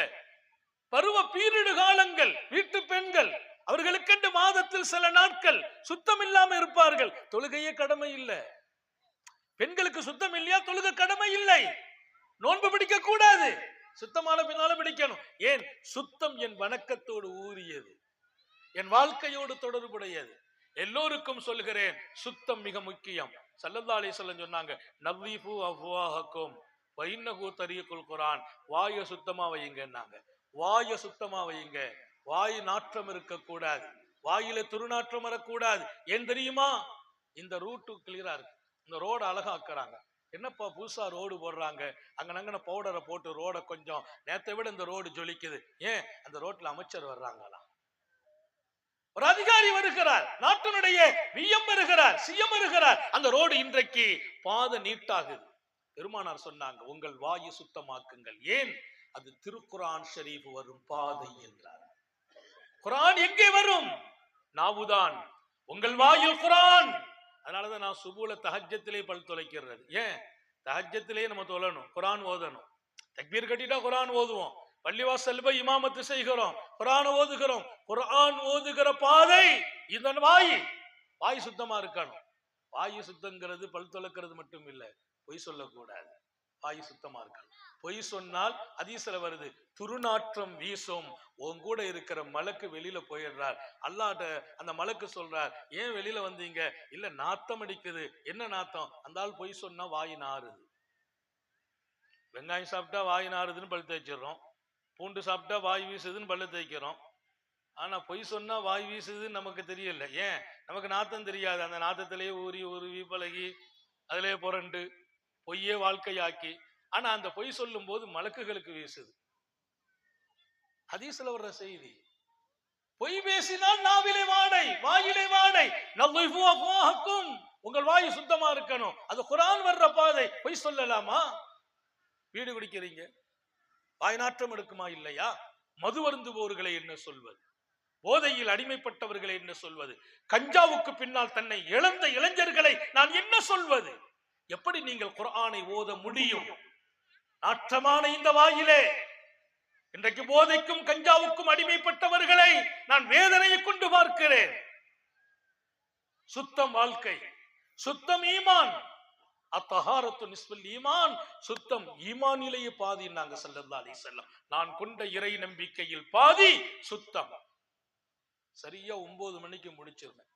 பருவ பீரிடு காலங்கள், வீட்டு பெண்கள், அவர்களுக்கென்று மாதத்தில் சில நாட்கள் சுத்தம் இல்லாம இருப்பார்கள். தொழுகையே கடமை இல்லை. பெண்களுக்கு சுத்தம் இல்லையா? தொழுகை கடமை இல்லை. நோன்பு பிடிக்க கூடாது, சுத்தமான பின்னால பிடிக்கணும். ஏன்? சுத்தம் என் வணக்கத்தோடு ஊறியது, என் வாழ்க்கையோடு தொடர்புடையது. எல்லோருக்கும் சொல்கிறேன், சுத்தம் மிக முக்கியம். ஸல்லல்லாஹு அலைஹி வஸல்லம் சொன்னாங்க, நவ்வீஃபு அஃப்வாஹக்கும் வைன்னஹு தரீகுல் குர்ஆன். வாயை சுத்தமா வையுங்கன்னாங்க. வாயை சுத்தமா வையுங்க. வாய் நாற்றம் இருக்கக்கூடாது, வாயில துருநாற்றம் வரக்கூடாது. ஏன் தெரியுமா? இந்த ரூட்டு கிளியரா இருக்கு, இந்த ரோடு அழகாக்குறாங்க. என்னப்பா புதுசா ரோடு போடுறாங்க, அங்கனங்கன பவுடரை போட்டு ரோட கொஞ்சம் நேத்தை விட இந்த ரோடு ஜொலிக்குது. ஏன்? அந்த ரோட்ல அமைச்சர் வர்றாங்களா, ஒரு அதிகாரி வருகிறார், நாட்டினுடைய விஎம் வருகிறார், சிஎம் வருகிறார். அந்த ரோடு இன்றைக்கு பாத நீட்டாகுது. பெருமானார் சொன்னாங்க, உங்கள் வாயை சுத்தமாக்குங்கள். ஏன்? அது திருக்குர்ஆன் ஷரீஃப் வரும் பாதை என்றார். குர்ஆன் எங்கே வரும்? நாவுதான். உங்கள் வாயில் குர்ஆன். அதனாலதான் நான் சுபூல தஹஜ்ஜத்திலே பல் தொலைக்கிறது. ஏன்? தஹஜ்ஜத்திலே நம்ம தொழணும், குர்ஆன் ஓதணும். தக்பீர் கட்டிட்டா குர்ஆன் ஓதுவோம், பள்ளிவாசல் போய் இமாமத்து செய்கிறோம், குர்ஆன் ஓதுகிறோம். குர்ஆன் ஓதுகிற பாதை இதன் வாய். வாய் சுத்தமா இருக்கணும். வாயு சுத்தங்கிறது பல் தொலைக்கிறது மட்டும் இல்லை, பொய் சொல்லக்கூடாது. வாயு சுத்தமா இருக்கணும். பொய் சொன்னால் ஹதீஸ்ல வருது, துருநாற்றம் வீசும். உன் கூட இருக்கிற மலக்கு வெளியில போயிடுறார். அல்லாஹ்ட்ட அந்த மலக்கு சொல்றார், ஏன் வெளியில வந்தீங்க? இல்ல நாத்தம் அடிக்குது. என்ன நாத்தம்? அந்த ஆள் பொய் சொன்னா வாய் நாறுது. வெங்காயம் சாப்பிட்டா வாய் நாறுதுன்னு பல் தேய்ச்சிடறோம், பூண்டு சாப்பிட்டா வாய் வீசுதுன்னு பல்ல தேய்க்கிறோம். ஆனா பொய் சொன்னா வாய் வீசுதுன்னு நமக்கு தெரியல. ஏன்? நமக்கு நாத்தம் தெரியாது. அந்த நாத்தத்திலேயே ஊறி உருவி பழகி அதிலே புரண்டு பொய்யே வாழ்க்கையாக்கி, ஆனா அந்த பொய் சொல்லும் போது மலக்குகளுக்கு வீசுது. ஹதீஸ்ல வர்ற செய்தி. பொய் பேசினால் நாவிலே வாடை, வாயிலே வாடை. நظிஃபு அஃவாஹக்கும், உங்கள் வாய் சுத்தமா இருக்கணும். அது குர்ஆன் வர்ற பாதை. பொய் சொல்லலாமா? வீடு குடிக்கிறீங்க, வாய் நாற்றம் எடுக்குமா இல்லையா? மது அருந்துவோர்களை என்ன சொல்வது? போதையில் அடிமைப்பட்டவர்களை என்ன சொல்வது? கஞ்சாவுக்கு பின்னால் தன்னை இழந்த இளைஞர்களை நான் என்ன சொல்வது? எப்படி நீங்கள் குர்ஆனை ஓத முடியும்? நாற்றமான இந்த வாயிலே இன்றைக்கு போதைக்கும் கஞ்சாவுக்கும் அடிமைப்பட்டவர்களை நான் வேதனையை கொண்டு பார்க்கிறேன். சுத்தம் வாழ்க்கை, சுத்தம் ஈமான். அத்தஹாரத்து நிஸ்புல் ஈமான், சுத்தம் ஈமானிலேயே பாதி. நாங்க ஸல்லல்லாஹு அலைஹி வஸல்லம், நான் கொண்ட இறை நம்பிக்கையில் பாதி சுத்தம். சரியா 9 மணிக்கு முடிச்சிருந்தேன்.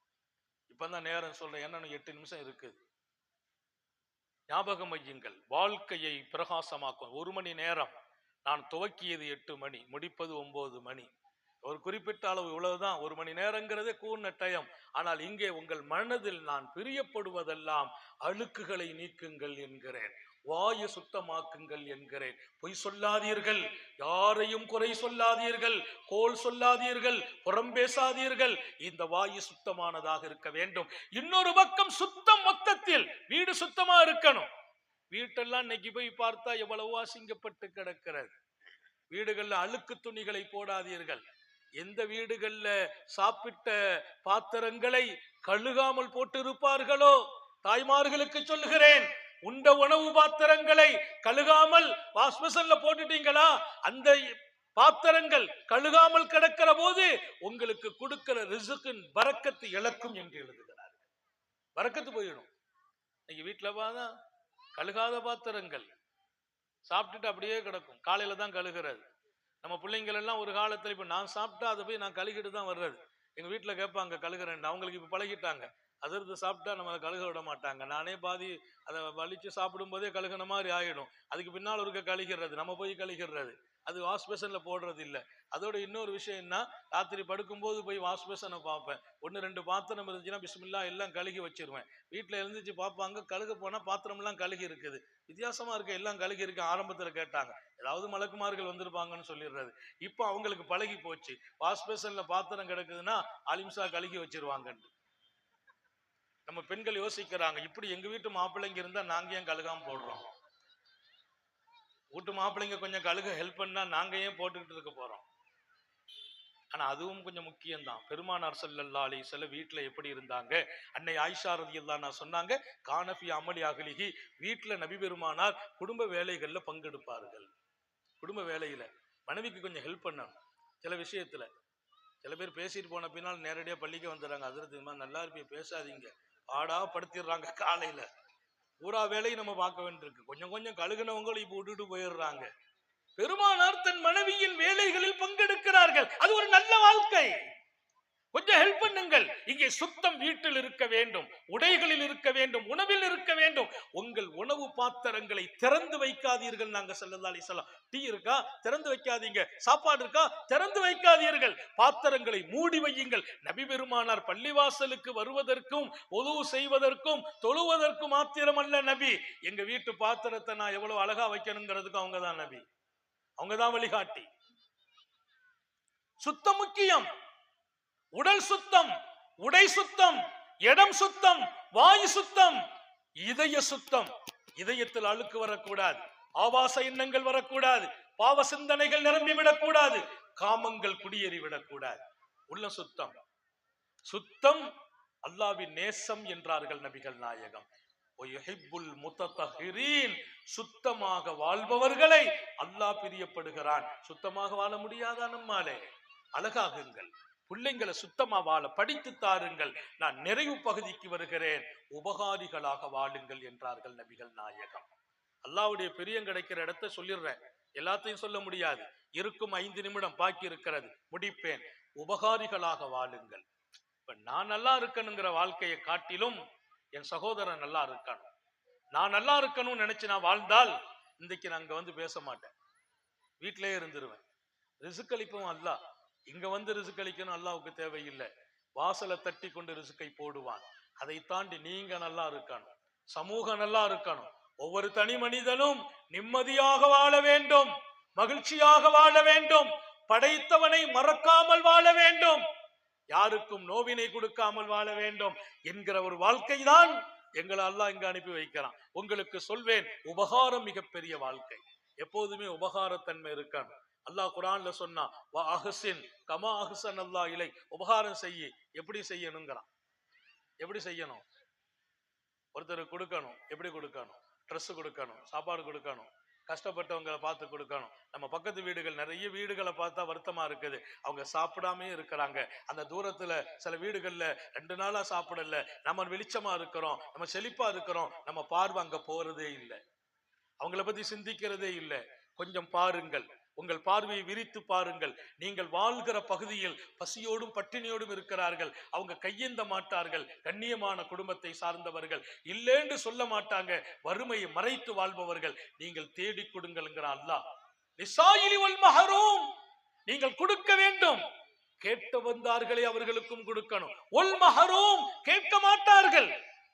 இப்பதான் நேரம் சொல்றேன், என்ன 8 நிமிஷம் இருக்குது. ஞாபகம் வையுங்கள், வாழ்க்கையை பிரகாசமாக்கும். 1 மணி நேரம். நான் துவக்கியது 8 மணி, முடிப்பது 9 மணி. ஒரு குறிப்பிட்ட அளவு இவ்வளவுதான். 1 மணி நேரங்கிறதே கூர்ன டயம். ஆனால் இங்கே உங்கள் மனதில் நான் பிரியப்படுவதெல்லாம் அழுக்குகளை நீக்குங்கள் என்கிறேன், வாயை சுத்தமாக்குங்கள் என்கிறேன். பொய் சொல்லாதீர்கள், யாரையும் குறை சொல்லாதீர்கள், கோல் சொல்லாதீர்கள், புறம் பேசாதீர்கள். இந்த வாயு சுத்தமானதாக இருக்க வேண்டும். இன்னொரு பக்கம் சுத்தம், மொத்தத்தில் வீடு சுத்தமா இருக்கணும். வீட்டெல்லாம் இன்னைக்கு போய் பார்த்தா எவ்வளவோ அசிங்கப்பட்டு கிடக்கிறது. வீடுகள்ல அழுக்கு துணிகளை போடாதீர்கள். எந்த வீடுகள்ல சாப்பிட்ட பாத்திரங்களை கழுகாமல் போட்டு இருப்பார்களோ, தாய்மார்களுக்கு சொல்லுகிறேன், உண்ட உணவு பாத்திரங்களை கழுகாமல் வாஷ்பேஷன்ல போட்டுட்டீங்களா, அந்த பாத்திரங்கள் கழுகாமல் கிடக்கிற போது உங்களுக்கு கொடுக்கிற ரிசுக்கின் பரக்கத்து இழக்கும் என்று எழுதுகிறார். பரக்கத்து போயிடும். இன்னைக்கு வீட்டுல பார்த்தா கழுகாத பாத்திரங்கள் சாப்பிட்டுட்டு அப்படியே கிடக்கும். காலையில தான் கழுகிறது. நம்ம பிள்ளைங்கள் எல்லாம் ஒரு காலத்துல இப்ப நான் சாப்பிட்டா அதை போய் நான் கழுகிட்டு தான் வர்றது. எங்க வீட்டுல கேட்பாங்க கழுகுறேன், அவங்களுக்கு இப்ப பழகிட்டாங்க. அதிர்ந்து சாப்பிட்டா நம்ம கழுக விட மாட்டாங்க. நானே பாதி அதை வலிச்சு சாப்பிடும் போதே கழுகுன மாதிரி ஆயிடும். அதுக்கு பின்னால் இருக்க கழுகிறது, நம்ம போய் கழுகிறது. அது வாஷ் பேஷன்ல போடுறது இல்லை. அதோட இன்னொரு விஷயம் என்ன, ராத்திரி படுக்கும்போது போய் வாஷ் பேஷனை பார்ப்பேன். 1-2 பாத்திரம் இருந்துச்சுன்னா பிஸ்மில்லா எல்லாம் கழுகி வச்சிருவேன். வீட்டுல எழுந்துச்சு பார்ப்பாங்க, கழுக போனா பாத்திரம் எல்லாம் கழுகி இருக்குது. வித்தியாசமா இருக்கு, எல்லாம் கழுகி இருக்கு. ஆரம்பத்துல கேட்டாங்க, ஏதாவது மலக்குமார்கள் வந்திருப்பாங்கன்னு சொல்லிடுறது. இப்போ அவங்களுக்கு பழகி போச்சு. வாஷ் பேஷன்ல பாத்திரம் கிடக்குதுன்னா அலிம்சா கழுகி வச்சிருவாங்கன்னு. நம்ம பெண்கள் யோசிக்கிறாங்க, இப்படி எங்க வீட்டு மாப்பிள்ளைங்க இருந்தா நாங்க ஏன் கழுகாம போடுறோம்? வீட்டு மாப்பிள்ளைங்க கொஞ்சம் கழுக ஹெல்ப் பண்ணா நாங்க ஏன் போட்டுக்கிட்டு இருக்க போறோம்? ஆனா அதுவும் கொஞ்சம் முக்கியம்தான். பெருமானார் ஸல்லல்லாஹு அலைஹி வஸல்லம் வீட்டுல எப்படி இருந்தாங்க? அன்னை ஆயிஷா ரலியல்லாஹு அன்ஹா சொன்னாங்க, கானஃபி அமலி அஹ்லிஹி, வீட்டுல நபி பெருமானார் குடும்ப வேலைகள்ல பங்கெடுப்பார்கள். குடும்ப வேலையில மனைவிக்கு கொஞ்சம் ஹெல்ப் பண்ணணும். சில விஷயத்துல சில பேர் பேசிட்டு போன பின்னால் நேரடியா பள்ளிக்கு வந்துடுறாங்க. அதிரத்துமா நல்லா இருப்பீங்க, பேசாதீங்க, பாடா படுத்திடுறாங்க. காலையில பூரா வேலையும் நம்ம பார்க்க வேண்டியிருக்கு. கொஞ்சம் கொஞ்சம் கழுகுனவங்களும் இப்ப விட்டுட்டு போயிடுறாங்க. பெருமானார் தன் மனைவியின் வேலைகளில் பங்கெடுக்கிறார்கள். அது ஒரு நல்ல வாழ்க்கை. கொஞ்சம் ஹெல்ப் பண்ணுங்கள். இங்கே சுத்தம் வீட்டில் இருக்க வேண்டும், உடைகளில் இருக்க வேண்டும், உணவில் இருக்க வேண்டும். உங்கள் உணவு பாத்திரங்களை திறந்து வைக்காதீர்கள். நாங்க ஸல்லல்லாஹு அலைஹி வஸல்லம், டீ இருக்கா திறந்து வைக்காதீங்க, சாப்பாடு இருக்கா திறந்து வைக்காதீர்கள், பாத்திரங்களை மூடி வையுங்கள். நபி பெருமானார் பள்ளிவாசலுக்கு வருவதற்கும் உது செய்வதற்கும் தொழுவதற்கும் மாத்திரமல்ல நபி. எங்க வீட்டு பாத்திரத்தை நான் எவ்வளவு அழகா வைக்கணுங்கிறதுக்கு அவங்கதான் நபி, அவங்கதான் வழிகாட்டி. சுத்தம் முக்கியம். உடல் சுத்தம், உடை சுத்தம், இடம் சுத்தம், வாயு சுத்தம், இதய சுத்தம். இதயத்தில் அழுக்கு வரக்கூடாது, ஆபாச எண்ணங்கள் வரக்கூடாது, பாவ சிந்தனைகள் நிரம்பிவிடக் கூடாது, காமங்கள் குடியேறிவிடக் கூடாது. உள்ள சுத்தம். சுத்தம் அல்லாஹ்வின் நேசம் என்றார்கள் நபிகள் நாயகம். சுத்தமாக வாழ்பவர்களை அல்லாஹ் பிரியப்படுகிறான். சுத்தமாக வாழ முடியாதா நம்மாலே? அழகாகுங்கள், பிள்ளைங்களை சுத்தமா வாழ படித்து தாருங்கள். நான் நிறைவு பகுதிக்கு வருகிறேன். உபகாரிகளாக வாழுங்கள் என்றார்கள் நபிகள் நாயகம். அல்லாஹ்வுடைய பிரியம் கிடைக்கிற இடத்தை சொல்லிடுறேன், எல்லாத்தையும் சொல்ல முடியாது. இருக்கும் 5 நிமிடம் பாக்கி இருக்கிறது, முடிப்பேன். உபகாரிகளாக வாழுங்கள். இப்ப நான் நல்லா இருக்கணுங்கிற வாழ்க்கையை காட்டிலும் என் சகோதரன் நல்லா இருக்கணும். நான் நல்லா இருக்கணும்னு நினைச்சு நான் வாழ்ந்தால் இன்றைக்கு நான் அங்க வந்து பேச மாட்டேன், வீட்டிலே இருந்துருவேன். ரிசுக்களிப்பும் அல்லாஹ். இங்க வந்து ரிசுக்களிக்கணும் அல்லாஹ்வுக்கு தேவையில்லை. வாசலை தட்டி கொண்டு ரிசுக்கை போடுவான். அதை தாண்டி நீங்க நல்லா இருக்கணும், சமூகம் நல்லா இருக்கணும். ஒவ்வொரு தனி மனிதனும் நிம்மதியாக வாழ வேண்டும், மகிழ்ச்சியாக வாழ வேண்டும். படைத்தவனை மறக்காமல் வாழ வேண்டும், யாருக்கும் நோவினை கொடுக்காமல் வாழ வேண்டும் என்கிற ஒரு வாழ்க்கை தான் எங்களை அல்லாஹ் இங்க அனுப்பி வைக்கிறான். உங்களுக்கு சொல்வேன், உபகாரம் மிகப்பெரிய வாழ்க்கை. எப்போதுமே உபகாரத்தன்மை இருக்கான். அல்லாஹ் குர்ஆன்ல சொன்னா, வா அஹ்சின் கமா அஹ்ஸன் அல்லாஹ் இலை, உபகாரம் செய்யி. எப்படி செய்யணுங்கிறான். எப்படி செய்யணும்? ஒருத்தருக்கு கொடுக்கணும். எப்படி கொடுக்கணும்? ட்ரெஸ் கொடுக்கணும், சாப்பாடு கொடுக்கணும், கஷ்டப்பட்டவங்களை பார்த்து கொடுக்கணும். நம்ம பக்கத்து வீடுகள், நிறைய வீடுகளை பார்த்தா வருத்தமா இருக்குது. அவங்க சாப்பிடாமே இருக்கிறாங்க. அந்த தூரத்துல சில வீடுகள்ல 2 நாளா சாப்பிடல. நம்ம வெளிச்சமா இருக்கிறோம், நம்ம செழிப்பா இருக்கிறோம், நம்ம பார்வை அங்க போறதே இல்லை. அவங்கள பத்தி சிந்திக்கிறதே இல்லை. கொஞ்சம் பாருங்கள், உங்கள் பார்வையை விரித்து பாருங்கள். நீங்கள் வாழ்கிற பகுதியில் பசியோடும் பட்டினியோடும் இருக்கிறார்கள். அவங்க கையேந்த மாட்டார்கள். கண்ணியமான குடும்பத்தை சார்ந்தவர்கள், இல்லேன்னு சொல்ல மாட்டாங்க. வறுமையை மறைத்து வாழ்பவர்கள். நீங்கள் தேடி கொடுங்கள் அல்லாஹ். லிசாயிலி வல் மஹரூம், நீங்கள் கொடுக்க வேண்டும். கேட்டு வந்தார்களே அவர்களுக்கும் கொடுக்கணும். ஒல் மஹரூம், கேட்க மாட்டார்கள்.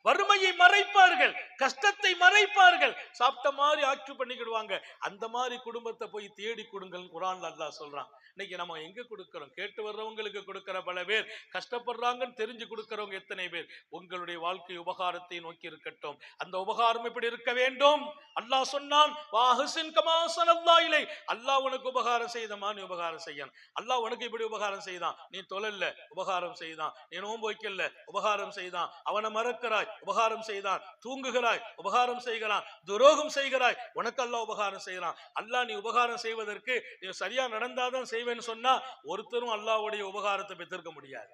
வறுமையை மறைப்பார்கள், கஷ்டத்தை மறைப்பார்கள், சாப்பிட்ட மாதிரி ஆட்சி பண்ணிக்கிடுவாங்க. அந்த மாதிரி குடும்பத்தை போய் தேடி கொடுங்கள் குர்ஆன்ல அல்லாஹ் சொல்றான். இன்னைக்கு நம்ம எங்க கொடுக்கிறோம்? கேட்டு வர்றவங்களுக்கு கொடுக்கிற பல பேர், கஷ்டப்படுறாங்கன்னு தெரிஞ்சு கொடுக்கிறவங்க எத்தனை பேர்? உங்களுடைய வாழ்க்கை உபகாரத்தை நோக்கி இருக்கட்டும். அந்த உபகாரம் எப்படி இருக்க வேண்டும்? அல்லாஹ் சொன்னான், வா அஹ்சின் கமா அஹ்ஸன அல்லாஹ் இலை, அல்லாஹ் உனக்கு உபகாரம் செய்தமா நீ உபகாரம் செய்யணும். அல்லாஹ் உனக்கு இப்படி உபகாரம் செய்தான், நீ தொழல்ல உபகாரம் செய்தான், நீ நோன்பு வைக்கல உபகாரம் செய்தான், அவனை மறக்கிறாய் உபகாரம் செய்தான், தூங்குகிறாய் உபகாரம் செய்கிறான், துரோகம் செய்கிறாய் உனக்கு அல்லாஹ் உபகாரம் செய்யறான். அல்லாஹ் நீ உபகாரம் செய்வதற்கு நீ சரியா நடந்தாதான் செய்வேன்னு சொன்னா ஒருத்தரும் அல்லாஹ்வுடைய உபகாரத்தை பெற்றிருக்க முடியாது.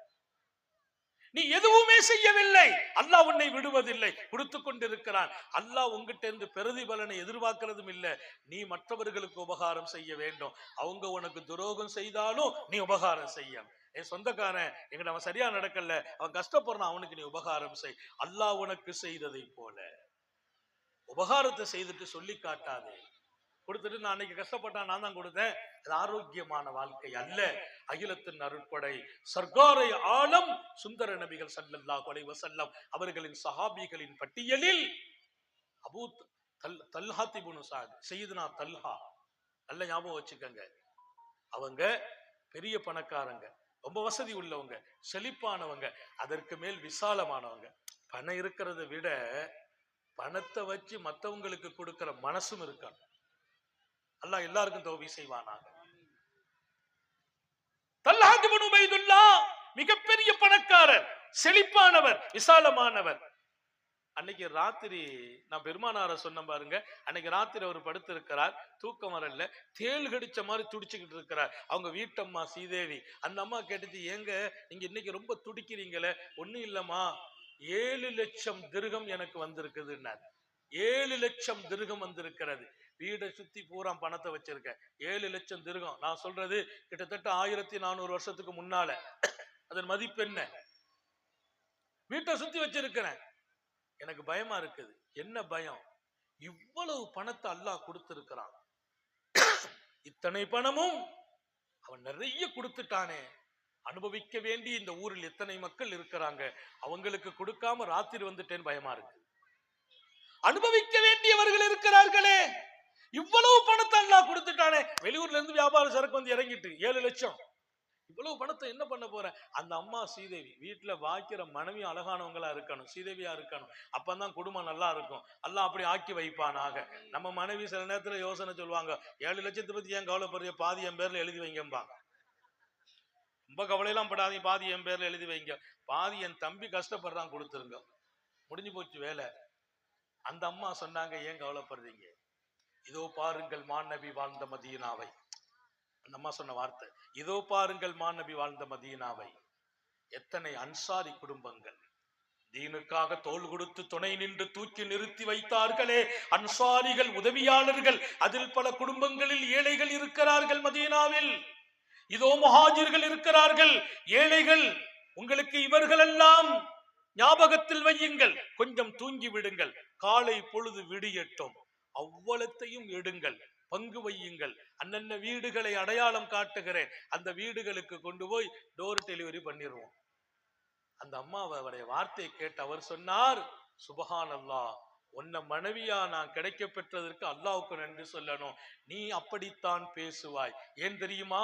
நீ எதுவுமே செய்யவில்லை, அல்லாஹ் உன்னை விடுவதில்லை, கொடுத்து கொண்டிருக்கிறான். அல்லாஹ் உங்ககிட்ட இருந்து பிரதிபலனை எதிர்பார்க்கிறதும் இல்லை. நீ மற்றவர்களுக்கு உபகாரம் செய்ய வேண்டும். அவங்க உனக்கு துரோகம் செய்தாலும் நீ உபகாரம் செய்ய. என் சொந்தக்காரன் எங்க அவன் சரியா நடக்கல, அவன் கஷ்டப்படுறான், அவனுக்கு நீ உபகாரம் செய். அல்லாஹ் உனக்கு செய்ததை போல உபகாரத்தை செய்துட்டு சொல்லி காட்டாதே. கொடுத்துட்டு நான் அன்னைக்கு கஷ்டப்பட்டான், நான் தான் கொடுத்தேன். அது ஆரோக்கியமான வாழ்க்கை அல்ல. அகிலத்தின் அருட்படை சர்க்காரை ஆலம் சுந்தர நபிகள் ஸல்லல்லாஹு அலைஹி வஸல்லம் அவர்களின் சஹாபிகளின் பட்டியலில் அபூ தல்ஹா இப்னு ஸஅத், சையதுனா தல்ஹா, நல்ல ஞாபகம் வச்சுக்கங்க. அவங்க பெரிய பணக்காரங்க, ரொம்ப வசதி உள்ளவங்க, செழிப்பானவங்க, அதற்கு மேல் விசாலமானவங்க. பணம் இருக்கிறத விட பணத்தை வச்சு மற்றவங்களுக்கு கொடுக்கிற மனசும் இருக்காங்க. அல்லாஹ் எல்லாருக்கும் தௌஃபீக் செய்வானாக. தல்ஹா இப்னு உபைதுல்லாஹ் மிகப்பெரிய பணக்காரர், செழிப்பானவர், விசாலமானவர். அன்னைக்கு ராத்திரி நான் பெருமானார சொன்ன பாருங்க, அன்னைக்கு ராத்திரி அவர் படுத்து இருக்கிறார், தூக்கம் வரல, தேள் கடிச்ச மாதிரி துடிச்சுக்கிட்டு இருக்கிறார். அவங்க வீட்டம்மா ஸ்ரீதேவி, அந்த அம்மா கேட்டுச்சு, ஏங்க நீங்க இன்னைக்கு ரொம்ப துடிக்கிறீங்களே? ஒண்ணும் இல்லம்மா, 7 லட்சம் திர்ஹம் எனக்கு வந்திருக்குதுன்னார். 7 லட்சம் திர்ஹம் வந்திருக்கிறது. வீடை சுத்தி பூரா பணத்தை வச்சிருக்க. 7 லட்சம் திர்ஹம், நான் சொல்றது கிட்டத்தட்ட 1400 வருஷத்துக்கு முன்னால. அதன் மதிப்பு என்ன? வீட்டை சுத்தி வச்சிருக்கிறேன். எனக்கு பயமா இருக்குது. என்ன பயம்? இவ்வளவு பணத்தை அல்லாஹ் கொடுத்திருக்கிறான். இத்தனை பணமும் அவன் நிறைய கொடுத்துட்டானே, அனுபவிக்க வேண்டி இந்த ஊரில் எத்தனை மக்கள் இருக்கிறாங்க, அவங்களுக்கு கொடுக்காம ராத்திரி வந்துட்டேன்னு பயமா இருக்கு. அனுபவிக்க வேண்டியவர்கள் இருக்கிறார்களே, இவ்வளவு பணத்தை அல்லாஹ் கொடுத்துட்டானே. வெளியூர்ல இருந்து வியாபார சரக்கு வந்து இறங்கிட்டு 7 லட்சம், இவ்வளவு பணத்தை என்ன பண்ண போற? அந்த அம்மா ஸ்ரீதேவி வீட்டுல வாய்க்கிற மனைவி அழகானவங்களா இருக்கணும், ஸ்ரீதேவியா இருக்கணும். அப்பதான் குடும்பம் நல்லா இருக்கும். அல்லாஹ் அப்படி ஆக்கி வைப்பானாக. நம்ம மனைவி சில நேரத்துல யோசனை சொல்லுவாங்க, 7 லட்சத்தை பத்தி ஏன் கவலைப்படுற, பாதி என் பேர்ல எழுதி வைங்கம்பாங்க. ரொம்ப கவலையெல்லாம் படாதீங்க, பாதி என் பேர்ல எழுதி வைங்க, பாதி என் தம்பி கஷ்டப்படுறான் கொடுத்துருங்க, முடிஞ்சு போச்சு வேலை. அந்த அம்மா சொன்னாங்க, ஏன் கவலைப்படுறீங்க, இதோ பாருங்கள் மாநபி வாழ்ந்த மதீனாவை. அந்த அம்மா சொன்ன வார்த்தை, இதோ பாருங்கள் மாநபி வாழ்ந்த மதீனாவை. எத்தனை அன்சாரி குடும்பங்கள் தீனுக்காக தோள் கொடுத்து துணை நின்று தூக்கி நிறுத்தி வைத்தார்களே அன்சாரிகள், உதவியாளர்கள். அதில் பல குடும்பங்களில் ஏழைகள் இருக்கிறார்கள் மதீனாவில். இதோ முஹாஜிர்கள் இருக்கிறார்கள், ஏழைகள். உங்களுக்கு இவர்கள் எல்லாம் ஞாபகத்தில் வையுங்கள். கொஞ்சம் தூங்கி விடுங்கள், காலை பொழுது விடியட்டும், அவ்வளத்தையும் எடுங்கள், பங்கு வையுங்கள். அன்னன்ன வீடுகளை அடையாளம் காட்டுகிறேன், அந்த வீடுகளுக்கு கொண்டு போய் டோர் டெலிவரி பண்ணிடுவோம். அந்த அம்மா அவருடைய வார்த்தையை கேட்டு அவர் சொன்னார், சுபஹானல்லாஹ், உன்னை மனைவியா நான் கிடைக்க பெற்றதற்கு அல்லாஹ்வுக்கு நன்றி சொல்லணும். நீ அப்படித்தான் பேசுவாய். ஏன் தெரியுமா?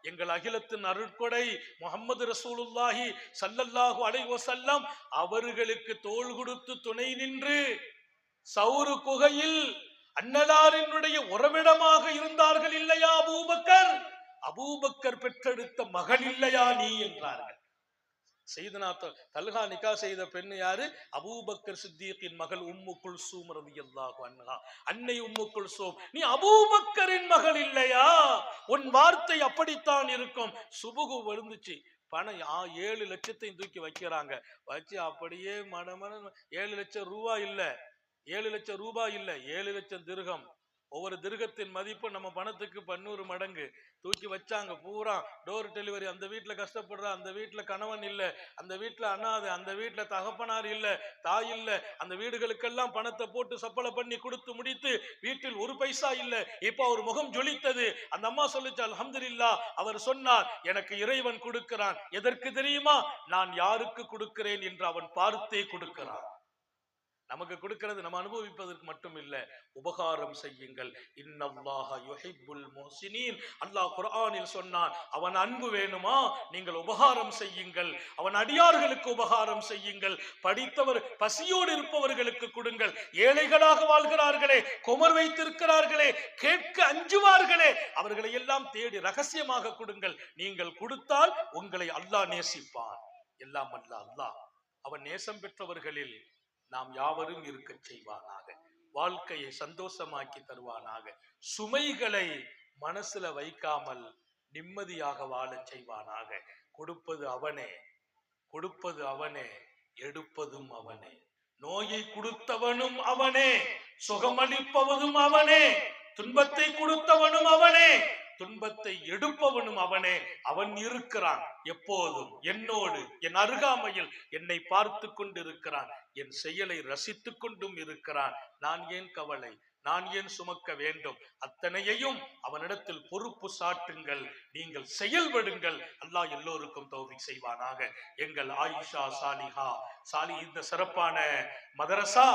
எங்கள் அகிலத்தின் அருட்கொடை முஹம்மது ரசூலுல்லாஹி ஸல்லல்லாஹு அலைஹி வஸல்லம் அவர்களுக்கு தோள் கொடுத்து துணை நின்று சௌரு குகையில் அன்னலாரினுடைய உறவிடமாக இருந்தார்கள் இல்லையா அபூபக்கர்? அபூபக்கர் பெற்றெடுத்த மகள் இல்லையா நீ என்றார்கள். செய்தனா தல்ஹா நிக்கா செய்த பெண் யாரு? அபூபக்கர் சித்திகின் மகள் உம்மு குல்சூம் ரலியல்லாஹு அன்ஹா. அன்னை உம்மு குல்சூம், நீ அபூபக்கரின் மகள் இல்லையா? உன் வார்த்தை அப்படித்தான் இருக்கும். சுபுகு விழுந்துச்சு, பணம் 7 லட்சத்தையும் தூக்கி வைக்கிறாங்க. வச்சு அப்படியே மடமட 7 லட்சம் ரூபாய் இல்ல, 7 லட்சம் ரூபாய் இல்ல, 7 லட்சம் திர்கம். ஒவ்வொரு திர்கத்தின் மதிப்பு நம்ம பணத்துக்கு 100 மடங்கு. தூக்கி வச்சாங்க பூரா. Door delivery. அந்த வீட்டுல கஷ்டப்படுற, அந்த வீட்டுல கணவன் இல்ல, அந்த வீட்டுல அண்ணாது, அந்த வீட்டுல தகப்பனார் இல்ல, தாய் இல்ல, அந்த வீடுகளுக்கெல்லாம் பணத்தை போட்டு சப்பளை பண்ணி கொடுத்து முடித்து வீட்டில் ஒரு பைசா இல்ல. இப்ப அவர் முகம் ஜொலித்தது. அந்த அம்மா சொல்லிச்சு அல்ஹம்துலில்லாஹ். அவர் சொன்னார், எனக்கு இறைவன் கொடுக்கிறான். எதற்கு தெரியுமா? நான் யாருக்கு கொடுக்கிறேன் என்று அவன் பார்த்தே கொடுக்கிறான். நமக்கு கொடுக்கிறது நம்ம அனுபவிப்பதற்கு மட்டும் இல்ல, உபகாரம் செய்யுங்கள். இன்னல்லாஹ யுஹிப்புல் முஹ்சினீன். அல்லாஹ் குர்ஆனில் சொன்னான், அவன் அன்பு வேணுமா? நீங்கள் உபகாரம் செய்யுங்கள். அவன் அடியார்களுக்கு உபகாரம் செய்யுங்கள். படித்தவர் பசியோடு இருப்பவர்களுக்கு கொடுங்கள். ஏழைகளாக வாழ்கிறார்களே, குமர் வைத்திருக்கிறார்களே, கேட்க அஞ்சுவார்களே, அவர்களை எல்லாம் தேடி ரகசியமாக கொடுங்கள். நீங்கள் கொடுத்தால் உங்களை அல்லாஹ் நேசிப்பான். எல்லாம் அல்லாஹ் அவன் நேசம் பெற்றவர்களில் நாம் யாவரும் இருக்க செய்வானாக. வாழ்க்கையை சந்தோஷமாக்கி தருவானாக. சுமைகளை மனசுல வைக்காமல் நிம்மதியாக வாழ செய்வானாக. கொடுப்பது அவனே, கொடுப்பது அவனே, எடுப்பதும் அவனே. நோயை கொடுத்தவனும் அவனே, சுகமளிப்பவனும் அவனே, துன்பத்தை கொடுத்தவனும் அவனே, துன்பத்தை எடுப்பவனும் அவனே. அவன் இருக்கிறான் எப்போதும் என்னோடு, என் அருகாமையில் என்னை பார்த்து கொண்டிருக்கிறான். என் செயலை ரசித்துக் கொண்டும் இருக்கிறான். நான் ஏன் கவலை? நான் ஏன் சுமக்க வேண்டும்? அத்தனையையும் அவனிடத்தில் பொறுப்பு சாட்டுங்கள். நீங்கள் செயல்படுங்கள். அல்லாஹ் எல்லோருக்கும் தௌஃபீக் செய்வானாக. எங்கள் ஆயிஷா சாலிஹா இந்த சிறப்பான மதரசா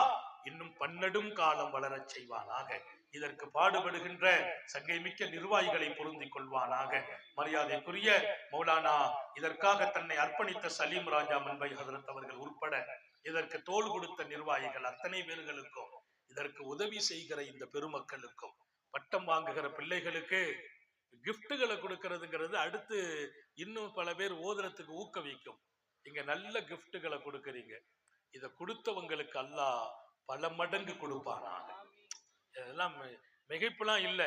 இன்னும் 12 காலம் வளரச் செய்வானாக. இதற்கு பாடுபடுகின்ற சங்கை மிக்க நிர்வாகிகளை பொருந்திக் கொள்வானாக. மரியாதைக்குரிய மௌலானா, இதற்காக தன்னை அர்ப்பணித்த சலீம் ராஜா மன்பை ஹதரத் அவர்கள் உட்பட இதற்கு தோள் கொடுத்த நிர்வாகிகள் அத்தனை பேர்களுக்கும், இதற்கு உதவி செய்கிற இந்த பெருமக்களுக்கும், பட்டம் வாங்குகிற பிள்ளைகளுக்கு கிஃப்ட்டுகளை கொடுக்கறதுங்கிறது அடுத்து இன்னும் பல பேர் ஓதுறதுக்கு ஊக்குவிக்கும். இங்க நல்ல கிஃப்ட்டுகளை கொடுக்கறீங்க. இதை கொடுத்தவங்களுக்கு அல்லாஹ் பல மடங்கு கொடுப்பானாக. இதெல்லாம் மிகைப்புலாம் இல்ல.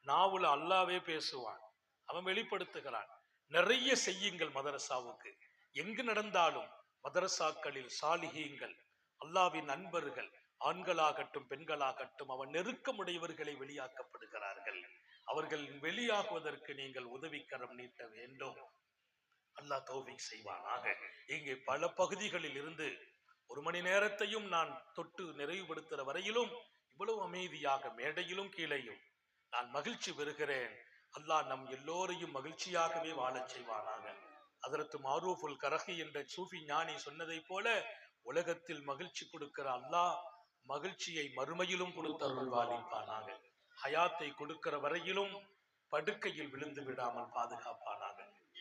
நாவுல அல்லாவே பேசுவான், அவன் வெளிப்படுத்துகிறான். நிறைய செய்யுங்கள் மதரசாவுக்கு. எங்கு நடந்தாலும் மதரசாக்களில் சாலிஹீங்கள், அல்லாவின் அன்பர்கள், ஆண்களாகட்டும் பெண்களாகட்டும், அவன் நெருக்கமுடையவர்களை வெளியாக்கப்படுகிறார்கள். அவர்கள் வெளியாகுவதற்கு நீங்கள் உதவிக்கரம் நீட்ட வேண்டும். அல்லாஹ் தௌஃபீக் செய்வானாக. இங்கே பல பகுதிகளில் இருந்து 1 மணி நேரத்தையும் நான் தொட்டு நிறைவுபடுத்துகிற வரையிலும் இவ்வளவு அமைதியாக மேடையிலும் கீழையும் நான் மகிழ்ச்சி பெறுகிறேன். அல்லாஹ் நம் எல்லோரையும் மகிழ்ச்சியாகவே வாழச் செய்வானாக. ஹதரத் மாரூஃபுல் கரஹி என்ற சூஃபி ஞானி சொன்னதை போல, உலகத்தில் மகிழ்ச்சி கொடுக்கிற அல்லாஹ் மகிழ்ச்சியை மறுமையிலும் கொடுத்தருள்வாளிப்பானாக. ஹயாத்தை கொடுக்கிற வரையிலும் படுக்கையில் விழுந்து விடாமல் பாதுகாப்பானாக.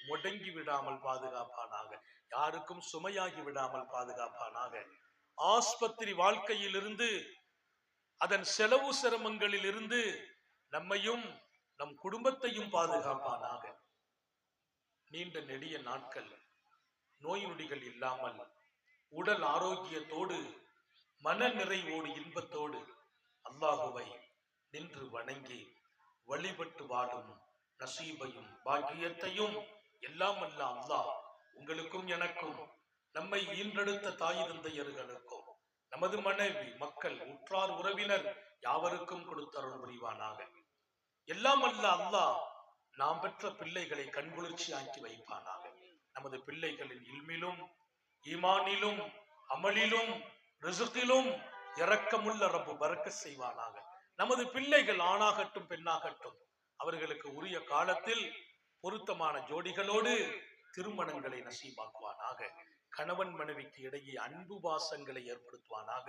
முடங்கி விடாமல் பாதுகாப்பானாக. யாருக்கும் சுமையாகி விடாமல் பாதுகாப்பானாக. ஆஸ்பத்திரி வாழ்க்கையிலிருந்து, அதன் செலவு சிரமங்களில் இருந்து நம்மையும் நம் குடும்பத்தையும் பாதுகாப்பானாக. நீண்ட நெடிய நாட்கள் நோய் நொடிகள் இல்லாமல் உடல் ஆரோக்கியத்தோடு மன நிறைவோடு இன்பத்தோடு அல்லாஹுவை நின்று வணங்கி வழிபட்டு வாழும் நசீபையும் பாக்கியத்தையும் எல்லாம் அல்ல அல்லாஹ் உங்களுக்கும் எனக்கும், நம்மை ஈன்றெடுத்த தாய் தந்தையர்களுக்கும், நமது மனைவி மக்கள் உற்றார் உறவினர் யாவருக்கும் கொடுத்தருள் புரிவானாக. எல்லாம் அல்ல அல்லாஹ் நாம் பெற்ற பிள்ளைகளை கண்குளிர்ச்சி ஆக்கி வைப்பானாக. நமது பிள்ளைகளின் இல்மிலும் ஈமானிலும் அமலிலும் ரிசுகிலும் இரக்கமுள்ள ரப்பு பரக்கத் செய்வானாக. நமது பிள்ளைகள் ஆணாகட்டும் பெண்ணாகட்டும் அவர்களுக்கு உரிய காலத்தில் பொருத்தமான ஜோடிகளோடு திருமணங்களை நசீபாக்குவானாக. கணவன் மனைவிக்கு இடையே அன்பு பாசங்களை ஏற்படுத்துவானாக.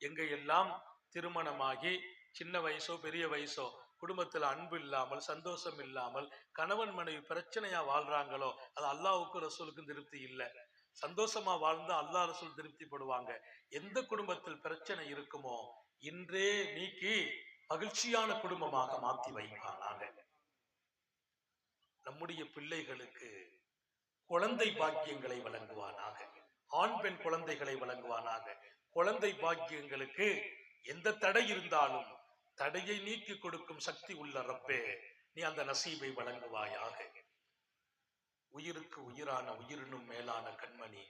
எங்கையெல்லாம் திருமணமாகி சின்ன வயசோ பெரிய வயசோ குடும்பத்துல அன்பு இல்லாமல் சந்தோஷம் இல்லாமல் கணவன் மனைவி பிரச்சனையா வாழ்றாங்களோ அது அல்லாஹ்வுக்கும் ரசூலுக்கும் திருப்தி இல்லை. சந்தோஷமா வாழ்ந்தா அல்லாஹ் ரசூல் திருப்திப்படுவாங்க. எந்த குடும்பத்தில் பிரச்சனை இருக்குமோ இன்றே நீக்கி மகிழ்ச்சியான குடும்பமாக மாற்றி வைப்பானாக. நம்முடைய பிள்ளைகளுக்கு குழந்தை பாக்கியங்களை வழங்குவானாக. ஆண் பெண் குழந்தைகளை வழங்குவானாக. குழந்தை பாக்கியங்களுக்கு எந்த தடை இருந்தாலும் தடையை நீக்கி கொடுக்கும் சக்தி உள்ள ரப்பே, நீ அந்த நசீபை வழங்குவாயாக. உயிருக்கு உயிரான உயிரினும் மேலான கண்மணி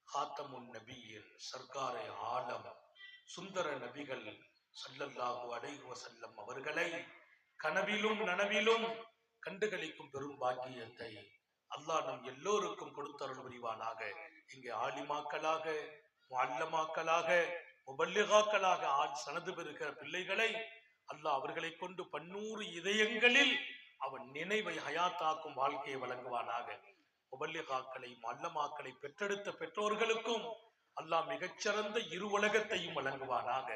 ஹாத்தமுன் நபியின் சர்க்காரை ஆலம் சுந்தர நபிகள் ஸல்லல்லாஹு அலைஹி வஸல்லம் அவர்களை கனவிலும் நனவிலும் கண்டுகளிக்கும் பெரும் பாக்கியத்தை அல்லாஹ் நம் எல்லோருக்கும் கொடுத்தருள் புரிவானாக. இங்கே ஆலிமாக்களாக, முஅல்லமாக்களாக, முபல்லிகாக்களாக சனது பெறுகிற பிள்ளைகளை அல்லாஹ் அவர்களை கொண்டு 100 இதயங்களில் அவன் நினைவை ஹயாத்தாக்கும் வாழ்க்கையை வழங்குவானாக. முபல்லிகாக்களை முஅல்லமாக்களை பெற்றெடுத்த பெற்றோர்களுக்கும் அல்லாஹ் மிகச்சிறந்த இரு உலகத்தையும் வழங்குவானாக.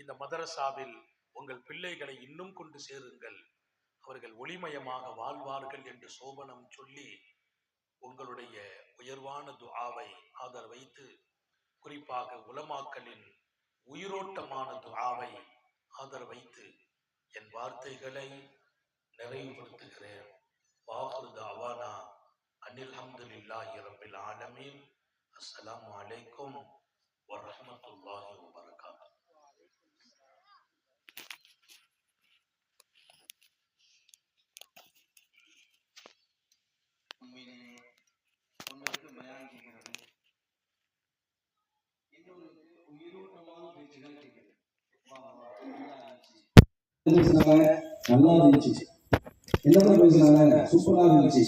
இந்த மதரசாவில் உங்கள் பிள்ளைகளை இன்னும் கொண்டு சேருங்கள், அவர்கள் ஒளிமயமாக வாழ்வார்கள் என்று சோபனம் சொல்லி உங்களுடைய உயர்வான துஆவை ஆதரவு வைத்து, குறிப்பாக உலமாக்களின் உயிரோட்டமான துஆவை ஆதரவு வைத்து என் வார்த்தைகளை நிறைவுபடுத்துகிறேன். வாஹிரு தஅவானா அனில் ஹம்துலில்லாஹி ரப்பில் ஆலமீன். அஸ்ஸலாமு அலைக்கும் வரஹ்மத்துல்லாஹி வபரகாத்துஹு. உங்களுக்கு பயான் கேட்கிறது, இன்னொரு உயிரோட்டமான பேச்சுகள் கேட்கிறது. நல்லா இருந்துச்சு. என்ன பேசுனாங்க? சூப்பரா இருந்துச்சு.